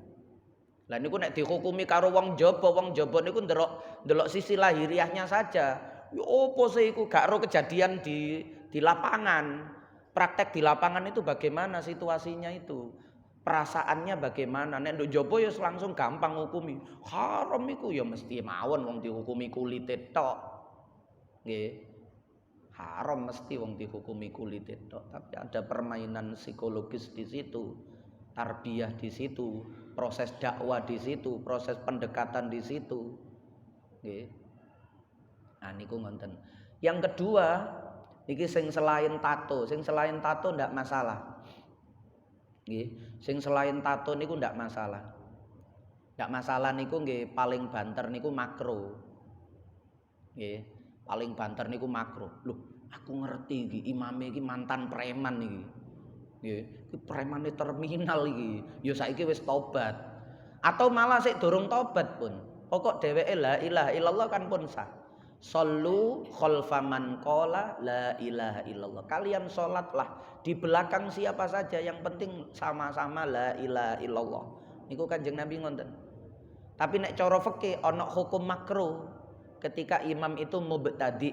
Lah niku nek dihukumi karo wong jaba niku ndelok sisi lahiriahnya saja. Yo opo sih iku gak ro kejadian di lapangan. Praktek di lapangan itu bagaimana situasinya itu? Perasaannya bagaimana? Nek nduk jaba yo langsung gampang hukumi. Haram iku ya mesti mawon wong dihukumi kulite tok. Nggih. Haram mesti wong dihukumi kulite tok, tapi ada permainan psikologis di situ. Tarbiyah di situ, proses dakwah di situ, proses pendekatan di situ. Nggih. Nah niku ngonten. Yang kedua, iki sing selain tato ndak masalah. Nggih, sing selain tato niku ndak masalah. Ndak masalah niku nggih paling banter niku makro. Nggih, paling banter niku makro. Loh, aku ngerti iki imame iki mantan preman iki. Nggih, iki premane terminal iki. Ya saiki wis tobat. Atau malah sik durung tobat pun. Pokok dheweke la ilaha illallah kan pun sah. Shallu khalfaman qala la ilaha illallah. Kalian salatlah di belakang siapa saja yang penting sama-sama la ilaha illallah. Niku Kanjeng Nabi ngonten. Tapi nek cara fikih ana hukum makruh ketika imam itu mubtadi.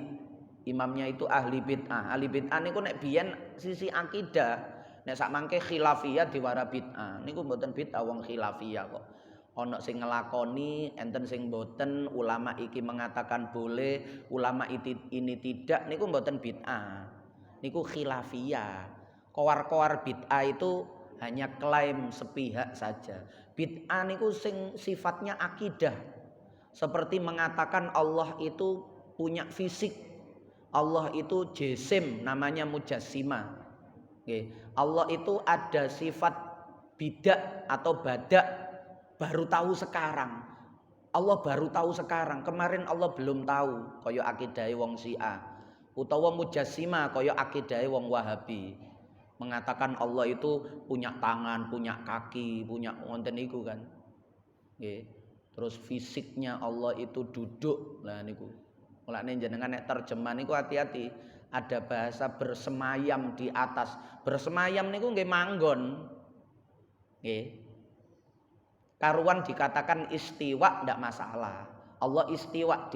Imamnya itu ahli bid'ah. Ahli bid'ah niku nek biyen sisi akidah. Nek sak mangke khilafiyah diwara bid'ah. Niku mboten bid'ah wong khilafiyah kok. Ana sing ngelakoni, enten sing mboten, ulama iki mengatakan boleh, ulama ini tidak, niku mboten bid'ah. Niku khilafiyah. Kowar-kowar bid'ah itu hanya klaim sepihak saja. Bid'ah niku sing sifatnya akidah. Seperti mengatakan Allah itu punya fisik. Allah itu jisim, namanya mujassimah. Allah itu ada sifat bidak atau badak baru tahu sekarang. Allah baru tahu sekarang. Kemarin Allah belum tahu. Kaya akidahe wong Syiah. Utawa Mujassimah kaya akidahe wong Wahabi. Mengatakan Allah itu punya tangan, punya kaki, punya wonten niku kan. Nggih. Terus fisiknya Allah itu duduk. Lah niku. Mulane jenengan nek terjemah niku hati-hati. Ada bahasa bersemayam di atas. Bersemayam niku nggih manggon. Nggih. Karuan dikatakan istiwa ndak masalah. Allah istiwa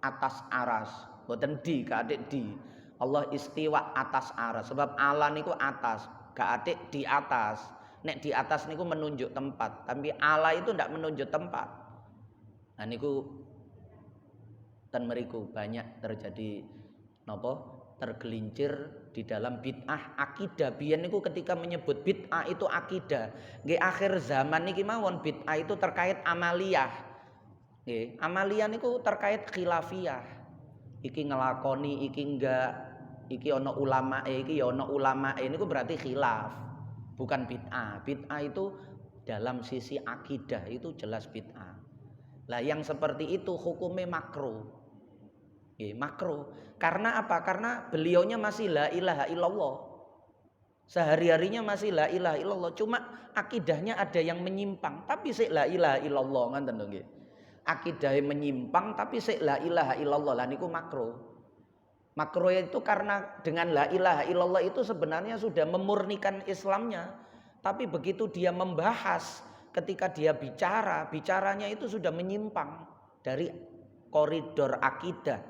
atas aras. Mboten di, gak atik di. Allah istiwa atas aras. Sebab ala niku atas, gak atik di atas. Nek di atas niku menunjuk tempat, tapi ala itu ndak menunjuk tempat. Nah niku ten meriku banyak terjadi napa? Tergelincir di dalam bid'ah akidah. Biyen niku ketika menyebut bid'ah itu akidah. Nggih akhir zaman niki mawon bid'ah itu terkait amaliyah. Nggih, amaliyah niku terkait khilafiyah. Iki ngelakoni, iki enggak, iki ana ulamae, iki ya ana ulamae niku berarti khilaf. Bukan bid'ah. Bid'ah itu dalam sisi akidah itu jelas bid'ah. Lah yang seperti itu hukumnya makruh. Makruh. Karena apa? Karena beliaunya masih la ilaha illallah. Sehari-harinya masih la ilaha illallah. Cuma akidahnya ada yang menyimpang. Tapi sik la ilaha illallah. Nganten lho nggih. Akidahnya menyimpang tapi sik la ilaha illallah. Lah niku makruh. Makruh itu karena dengan la ilaha illallah itu sebenarnya sudah memurnikan Islamnya. Tapi begitu dia membahas, ketika dia bicaranya itu sudah menyimpang dari koridor akidah.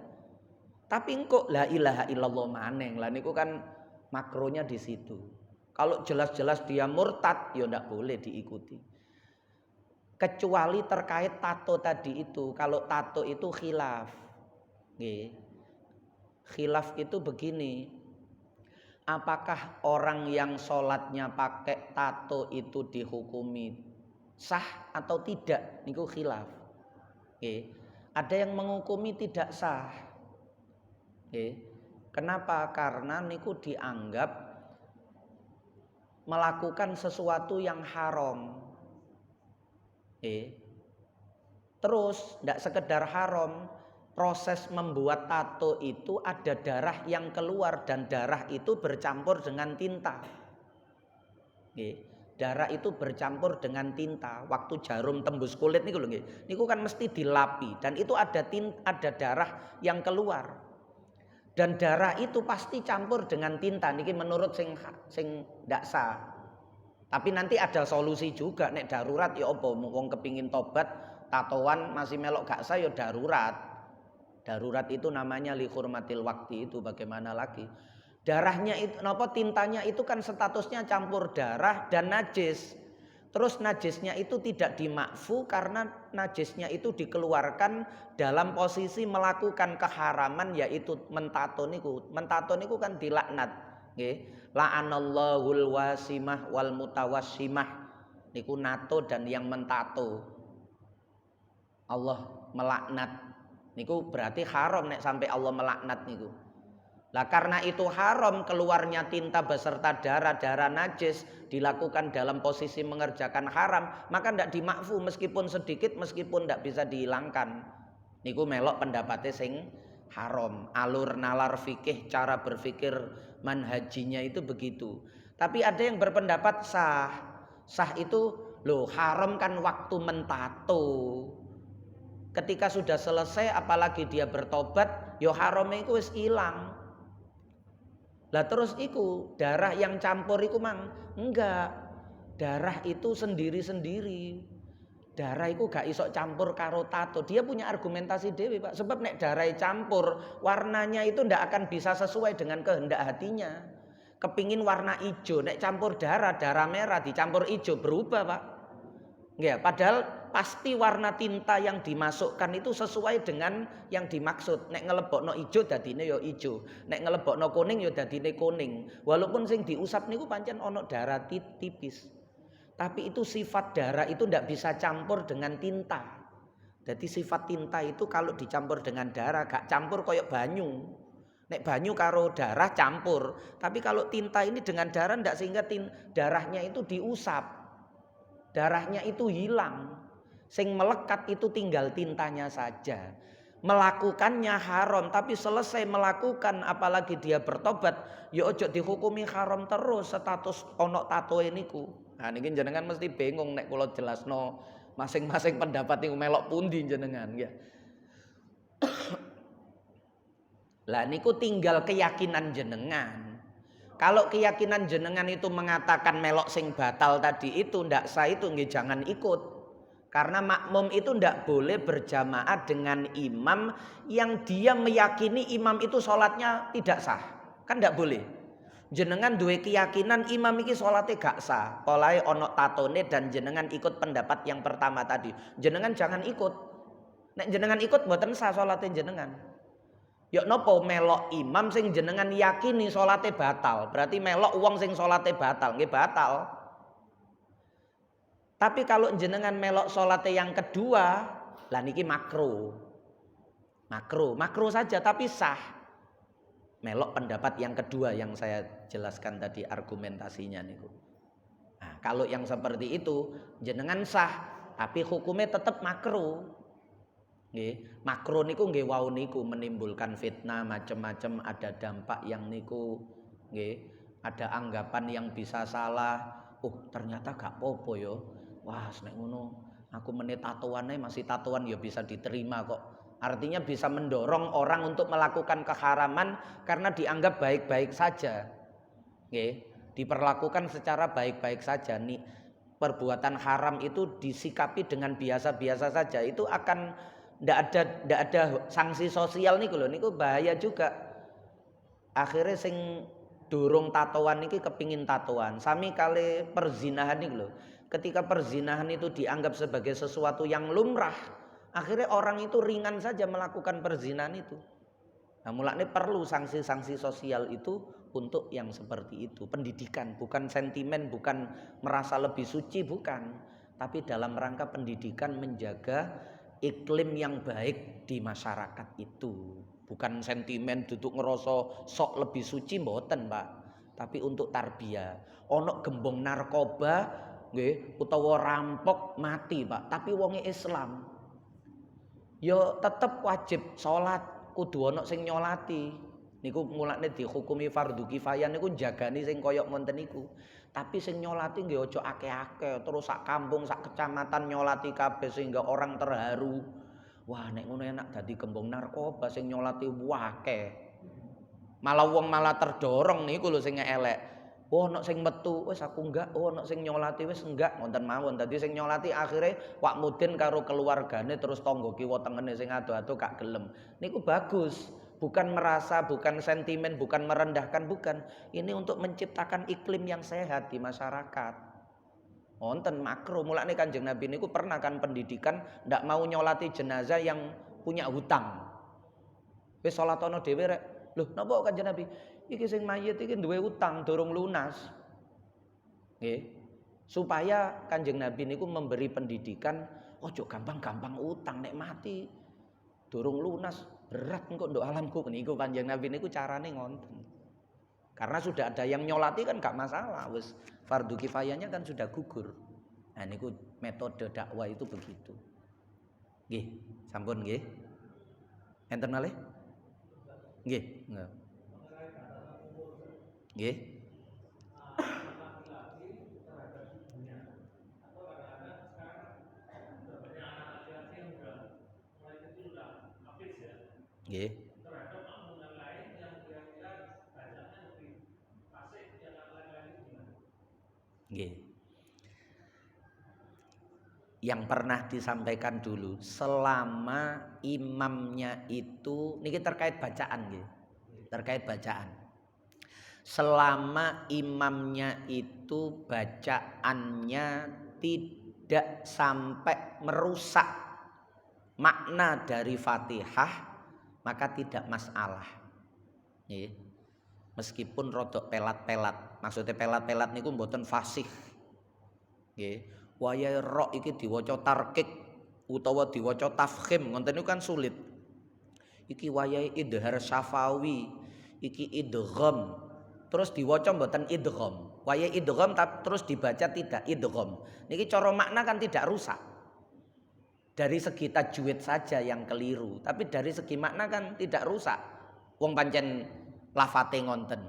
Tapi kok la ilaha illallah maneng. Lah niku kan makronya di situ. Kalau jelas-jelas dia murtad, ya ndak boleh diikuti. Kecuali terkait tato tadi itu. Kalau tato itu khilaf. Nggih. Khilaf itu begini. Apakah orang yang sholatnya pakai tato itu dihukumi sah atau tidak? Niku khilaf. Nggih. Ada yang menghukumi tidak sah. Kenapa? Karena niku dianggap melakukan sesuatu yang haram. Terus tidak sekedar haram, proses membuat tato itu ada darah yang keluar dan darah itu bercampur dengan tinta. Darah itu bercampur dengan tinta. Waktu jarum tembus kulit niku lho nggih. Niku kan mesti dilapi dan itu ada darah yang keluar. Dan darah itu pasti campur dengan tinta. Niki menurut sing ndak sah. Tapi nanti ada solusi juga. Nek darurat ya apa? Wong kepingin tobat, tatoan masih melok gak sah ya darurat. Darurat itu namanya li hurmatil waqti itu bagaimana lagi? Darahnya itu napa tintanya itu kan statusnya campur darah dan najis. Terus najisnya itu tidak dimakfu karena najisnya itu dikeluarkan dalam posisi melakukan keharaman yaitu mentato niku. Mentato niku kan dilaknat, nggih. La'anallahul wasimah wal mutawassimah. Niku nato dan yang mentato. Allah melaknat. Niku berarti haram nek sampai Allah melaknat niku. Lah karena itu haram keluarnya tinta beserta darah najis dilakukan dalam posisi mengerjakan haram, maka ndak dimakfu meskipun sedikit, meskipun ndak bisa dihilangkan. Niku melok pendapatnya sing haram. Alur nalar fikih, cara berpikir manhajinya itu begitu. Tapi ada yang berpendapat sah. Sah itu loh haram kan waktu mentato. Ketika sudah selesai apalagi dia bertobat, yo haramnya itu wis ilang. Lah terus iku darah yang campur iku mang enggak. Darah itu sendiri-sendiri. Darah iku gak iso campur karo tato. Dia punya argumentasi dewe, Pak. Sebab nek darah campur, warnanya itu ndak akan bisa sesuai dengan kehendak hatinya. Kepingin warna hijau, nek campur darah merah dicampur hijau berubah, Pak. Nggih, padahal pasti warna tinta yang dimasukkan itu sesuai dengan yang dimaksud. Nek ngelebokno ijo dadine ya ijo, nek ngelebokno kuning ya dadine kuning. Walaupun sing diusap niku pancen ana darah tipis. Tapi itu sifat darah itu ndak bisa campur dengan tinta. Jadi sifat tinta itu kalau dicampur dengan darah gak campur koyok banyu. Nek banyu karo darah campur, tapi kalau tinta ini dengan darah ndak, sehingga darahnya itu diusap. Darahnya itu hilang. Sing melekat itu tinggal tintanya saja. Melakukannya haram, tapi selesai melakukan apalagi dia bertobat, ya ojo dihukumi haram terus status ono tato niku. Nah niki jenengan mesti bingung nek kula jelasno masing-masing pendapat niku melok pundi jenengan ya. Lah niku tinggal keyakinan jenengan. Kalau keyakinan jenengan itu mengatakan melok sing batal tadi itu ndak sah, itu nggih jangan ikut. Karena makmum itu ndak boleh berjamaah dengan imam yang dia meyakini imam itu sholatnya tidak sah. Kan ndak boleh. Jenengan duwe keyakinan imam iki sholatnya gak sah, polahe ono tatone, dan jenengan ikut pendapat yang pertama tadi. Jenengan jangan ikut. Nek jenengan ikut mboten sah sholatnya jenengan. Yok nopo melok imam sing jenengan yakini salate batal, berarti melok wong sing salate batal, nggih batal. Tapi kalau jenengan melok salate yang kedua, lah niki makruh. Makruh saja tapi sah. Melok pendapat yang kedua yang saya jelaskan tadi argumentasinya niku. Nah, kalau yang seperti itu jenengan sah, tapi hukumnya tetap makruh. Nggih, makruh niku nggih wau niku menimbulkan fitnah macam-macam, ada dampak yang niku nggih, ada anggapan yang bisa salah. Ternyata gak popo yo. Wah, nek ngono aku menit tatoane masih tatoan ya bisa diterima kok. Artinya bisa mendorong orang untuk melakukan keharaman karena dianggap baik-baik saja. Nggih, diperlakukan secara baik-baik saja nih. Perbuatan haram itu disikapi dengan biasa-biasa saja, itu akan ndak ada sanksi sosial niku lho, niku bahaya juga. Akhirnya sing durung tatoan niki kepingin tatoan. Sami kali perzinahan niku lho. Ketika perzinahan itu dianggap sebagai sesuatu yang lumrah, akhirnya orang itu ringan saja melakukan perzinahan itu. Nah, mulane perlu sanksi-sanksi sosial itu untuk yang seperti itu. Pendidikan, bukan sentimen, bukan merasa lebih suci, bukan. Tapi dalam rangka pendidikan menjaga iklim yang baik di masyarakat itu. Bukan sentimen duduk ngerasa sok lebih suci mboten, Pak. Tapi untuk tarbiyah. Ono gembong narkoba nggih utawa rampok mati, Pak. Tapi wonge Islam. Ya tetep wajib salat, kudu ono sing nyolati. Niku mulane dihukumi fardhu kifayah niku jagani sing koyok ngoten niku. Tapi sing nyolati nggih aja akeh-akeh, terus sak kampung, sak kecamatan nyolati kabeh sehingga orang terharu. Wah, nek ngono enak dadi gembong narkoba sing nyolati akeh. Malah wong malah terdorong niku lho sing elek. Ono sing metu, wis aku enggak, ono sing nyolati wis enggak, ngoten mawon. Dadi sing nyolati akhire Wak Mudin karo keluargane terus tangga kiwa tengene sing ado-ado gak gelem. Niku bagus. Bukan merasa, bukan sentimen, bukan merendahkan, bukan. Ini untuk menciptakan iklim yang sehat di masyarakat. Wonten makruh. Mulane Kanjeng Nabi niku pernah kan pendidikan ndak mau nyolati jenazah yang punya hutang. Wis salatono dhewe rek. Loh, napa Kanjeng Nabi? Iki sing mayit iki duwe utang durung lunas. Nggih. Supaya Kanjeng Nabi niku memberi pendidikan, ojo gampang-gampang utang nek mati durung lunas. Berat engko nduk alamku niku Kanjeng Nabi niku carane ngonten. Karena sudah ada yang nyolati kan gak masalah, wis fardu kifayahnya kan sudah gugur. Nah niku metode dakwah itu begitu. Nggih, sampun nggih. Enten malih? Nggih, nggih. Nggih. Nggih. Terhadap makmuman lain yang kira-kira bacanya lebih fasih yang lain-lain itu gimana? Nggih. Yang pernah disampaikan dulu, selama imamnya itu niki terkait bacaan nggih. Terkait bacaan. Selama imamnya itu bacaannya tidak sampai merusak makna dari Fatihah, maka tidak masalah. Nggih. Meskipun rodok pelat-pelat. Maksudnya pelat-pelat niku mboten fasih. Nggih. Waya ro iki diwaca tarkik utawa diwaca tafkhim, ngoten niku kan sulit. Iki wayahe idhar syafawi, iki idgham. Terus diwaca mboten idgham. Waya idgham terus dibaca tidak idgham. Niki cara makna kan tidak rusak. Dari segi tajwid saja yang keliru, tapi dari segi makna kan tidak rusak. Wong pancen lafate ngonten.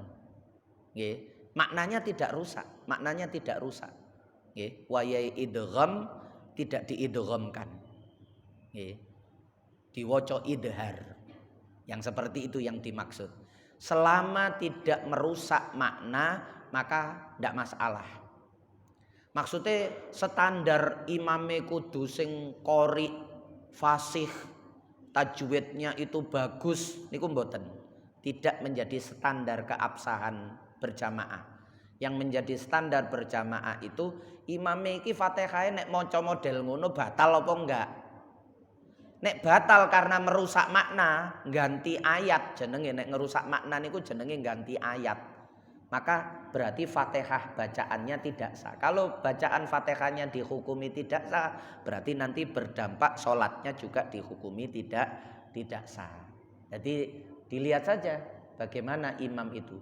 Nggih, maknanya tidak rusak, maknanya tidak rusak. Nggih, waya idgham tidak diidghamkan. Nggih. Diwaca idhar. Yang seperti itu yang dimaksud. Selama tidak merusak makna maka tidak masalah. Maksudnya standar imame kudu sing qori, fasih, tajwidnya itu bagus niku mboten. Tidak menjadi standar keabsahan berjamaah. Yang menjadi standar berjamaah itu imame iki Fatihah nek maca model ngono batal apa enggak? Nek batal karena merusak makna, ganti ayat jenenge. Nek ngerusak makna niku jenenge ganti ayat. Maka berarti Fatihah bacaannya tidak sah. Kalau bacaan Fatihahnya dihukumi tidak sah, berarti nanti berdampak sholatnya juga dihukumi tidak sah. Jadi dilihat saja bagaimana imam itu.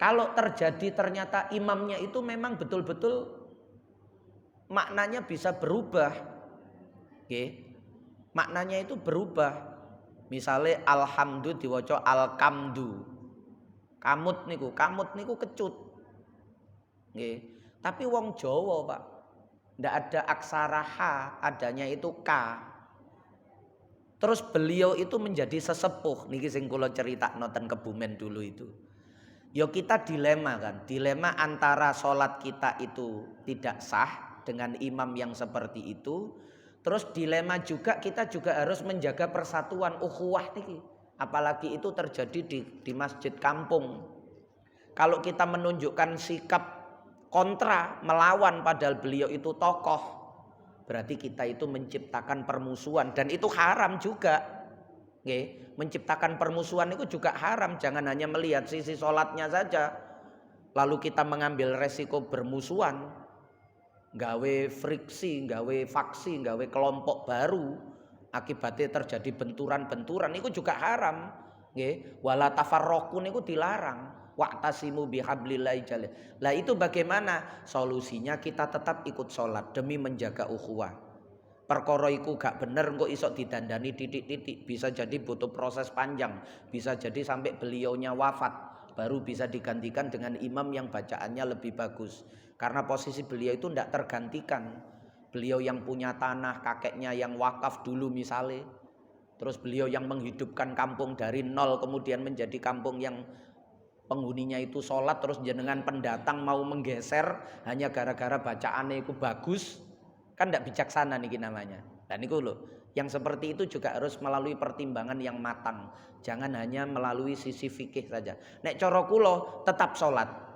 Kalau terjadi ternyata imamnya itu memang betul-betul maknanya bisa berubah. Oke. Maknanya itu berubah. Misalnya alhamdu diwaca alkamdu. Kamut niku kecut. Nggih. Tapi wong Jawa, Pak. Ndak ada aksara H, adanya itu K. Terus beliau itu menjadi sesepuh. Niki sing kula critakno ten Kebumen dulu itu. Ya kita dilema kan. Dilema antara sholat kita itu tidak sah dengan imam yang seperti itu. Terus dilema juga kita juga harus menjaga persatuan ukhuwah niki. Apalagi itu terjadi di masjid kampung. Kalau kita menunjukkan sikap kontra, melawan padahal beliau itu tokoh, berarti kita itu menciptakan permusuhan dan itu haram juga. Nggih, menciptakan permusuhan itu juga haram. Jangan hanya melihat sisi sholatnya saja, lalu kita mengambil resiko bermusuhan. Gawe friksi, gawe faksi, gawe kelompok baru, akibatnya terjadi benturan-benturan itu juga haram. Nggih, wala tafarraqu niku dilarang. Wa'tasimu bihablillahi jalil. Lah itu bagaimana? Solusinya kita tetap ikut sholat demi menjaga ukhuwah. Perkara iku gak bener engko iso didandani titik-titik, bisa jadi butuh proses panjang, bisa jadi sampai beliaunya wafat baru bisa digantikan dengan imam yang bacaannya lebih bagus. Karena posisi beliau itu tidak tergantikan. Beliau yang punya tanah, kakeknya yang wakaf dulu misalnya. Terus beliau yang menghidupkan kampung dari nol kemudian menjadi kampung yang penghuninya itu sholat. Terus jenengan pendatang mau menggeser hanya gara-gara bacaannya itu bagus. Kan tidak bijaksana nih namanya. Dan itu loh. Yang seperti itu juga harus melalui pertimbangan yang matang. Jangan hanya melalui sisi fikih saja. Nek cara kula tetap sholat.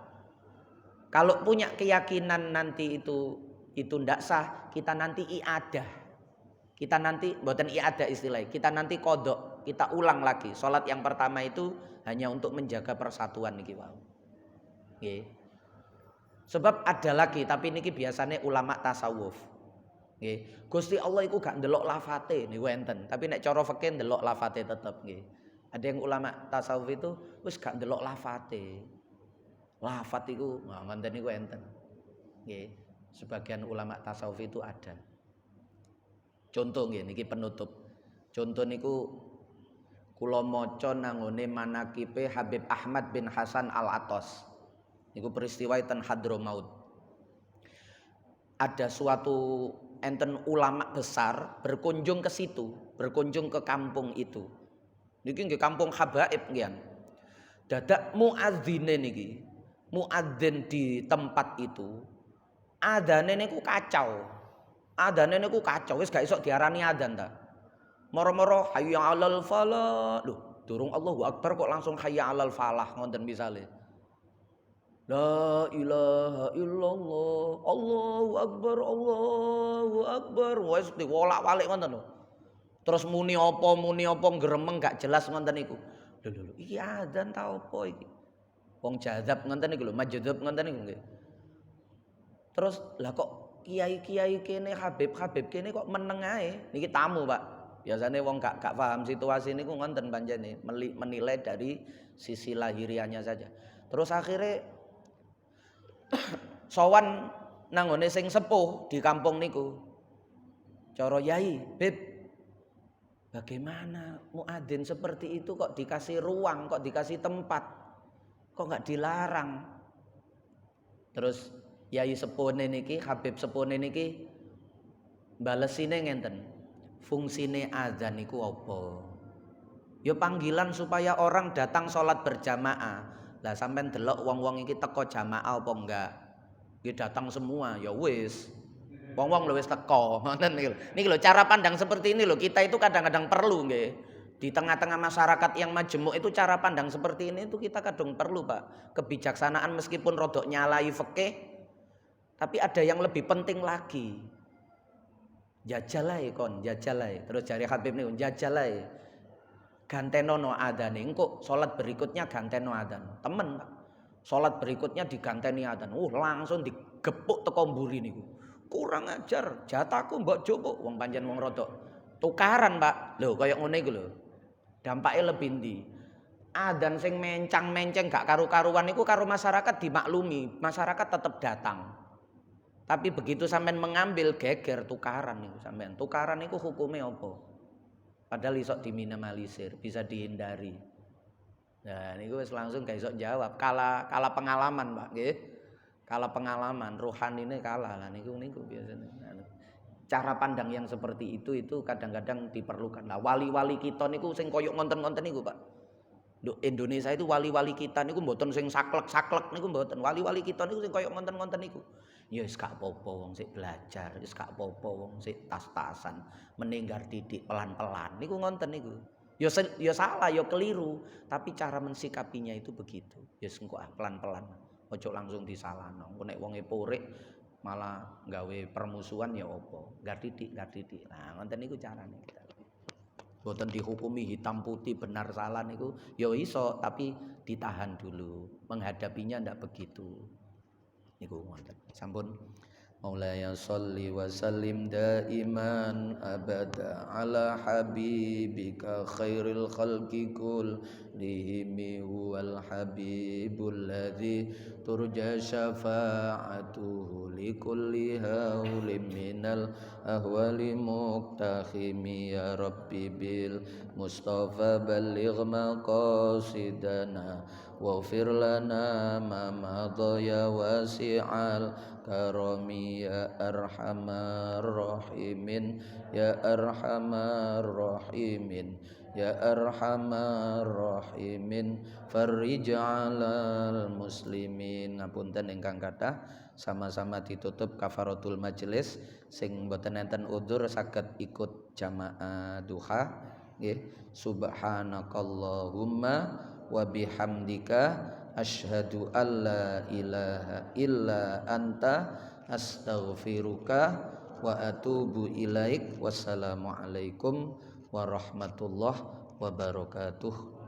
Kalau punya keyakinan nanti itu ndak sah, kita nanti iadah. Kita nanti mboten iadah istilahnya, kita nanti kodok, kita ulang lagi. Salat yang pertama itu hanya untuk menjaga persatuan niki wau. Nggih. Sebab ada lagi, tapi niki biasanya ulama tasawuf. Nggih. Gusti Allah iku gak ndelok lafate niku enten, tapi nek cara fikih ndelok lafate tetep nggih. Ada yang ulama tasawuf itu wis gak ndelok lafate. Lafat itu ngoten niku enten. Nggih. Sebagian ulama tasawuf itu ada. Contoh nggih niki penutup. Contoh niku kula maca nangone manaqibe Habib Ahmad bin Hasan Al-Attas. Niku peristiwa ten Hadramaut. Ada suatu enten ulama besar berkunjung ke situ, berkunjung ke kampung itu. Niki nggih kampung habaib nggih. Dadak muadzine niki. Muadzin di tempat itu adzane niku kacau. Adzane niku kacau wis gak iso diarani adzan ta. Moro-moro hayya 'alal falah. Lho, durung Allahu Akbar kok langsung hayya 'alal falah ngoten misale. La ilaha illallah. Allahu Akbar. Wis diwolak-walik ngoten lho. Terus muni apa gremeng gak jelas ngoten niku. Lho, iki adzan ta apa iki? Wong jadzab ngoten niku lho, majdzub ngoten niku nggih. Terus lah kok kiai-kiai kene Habib kene kok meneng ae. Niki tamu, Pak. Biasanya wong gak paham situasi niku ngonten pancene menilai dari sisi lahiriahnya saja. Terus akhirnya sowan nang ngone sing sepuh di kampung niku. Cara yai, Beb, bagaimana muadzin seperti itu kok dikasih ruang, kok dikasih tempat, kok nggak dilarang? Terus yai sepone niki, Habib sepone niki balesine ngenten. Fungsine adzan niku apa? Ya panggilan supaya orang datang sholat berjamaah. Lah sampean delok wong-wong iki teko jamaah apa enggak? Nggih datang semua, ya wis. Wong-wong lho wis teko, ngoten niku. Niki lho cara pandang seperti ini lho, kita itu kadang-kadang perlu nggih. Di tengah-tengah masyarakat yang majemuk itu cara pandang seperti ini itu kita kadang perlu, Pak. Kebijaksanaan meskipun rodok nyalai fikih, tapi ada yang lebih penting lagi. Jajalai kon, jajalai. Terus jari Habib niku jajalai. Gantenono adane, engko salat berikutnya ganteno adan. Temen, Pak. Salat berikutnya diganteni adan. Langsung digepuk teko mburi niku. Kurang ajar, jatahku mbok jupuk wong pancen wong rodok tukaran, Pak. Lho kaya ngene iku lho. Dampake lebih ndi? Adan sing mencang-menceng gak karu-karuan niku karo masyarakat dimaklumi, masyarakat tetap datang. Tapi begitu sampean mengambil geger tukaran niku sampean. Tukaran niku hukume apa? Padahal iso diminimalisir, bisa dihindari. Nah, niku wis langsung gak iso jawab. Kalah pengalaman, Pak, nggih. Kalah pengalaman, rohanine kalah lah niku biasanya. Cara pandang yang seperti itu kadang-kadang diperlukan. Lah wali-wali kita niku sing koyok ngonten-ngonten niku, Pak. Indonesia itu wali-wali kita niku mboten sing saklek-saklek niku mboten. Wali-wali kita niku sing koyok ngonten-ngonten niku. Ya wis gak apa-apa wong sik belajar, wis gak apa-apa wong sik tas-tasan, meninggal didik pelan-pelan. Niku ngonten niku. Ya salah, ya keliru, tapi cara mensikapinya itu begitu. Ya engko pelan-pelan. Ojo langsung disalahno. Nek wonge purik malah gawe permusuhan ya apa? Gardidik. Nah, ngoten niku carane kita. Boten dihukumi hitam putih benar salah niku ya iso, tapi ditahan dulu. Menghadapinya ndak begitu. Niku ngoten. Sampun Maulaya sholli wa sallim daiman abada ala habibika khairil khalqi kullihim huwal habibul ladzi turja syafa'atuhu likulli haulim minal ahwali muqtakhimi ya rabbi bil mustafa balligh maqasidana waghfir lana ma madha ya wasi'al karami ya arhamar rahimin ya arhamar rahimin ya arhamar rahimin farrij 'alal muslimin. Ngapunten ingkang kathah sama-sama ditutup kafaratul majelis sing boten enten udzur saged ikut jamaah duha nggih. Subhanakallahumma wa bihamdika asyhadu alla ilaha illa anta astaghfiruka wa atubu ilaik. Wassalamualaikum warahmatullahi wabarakatuh.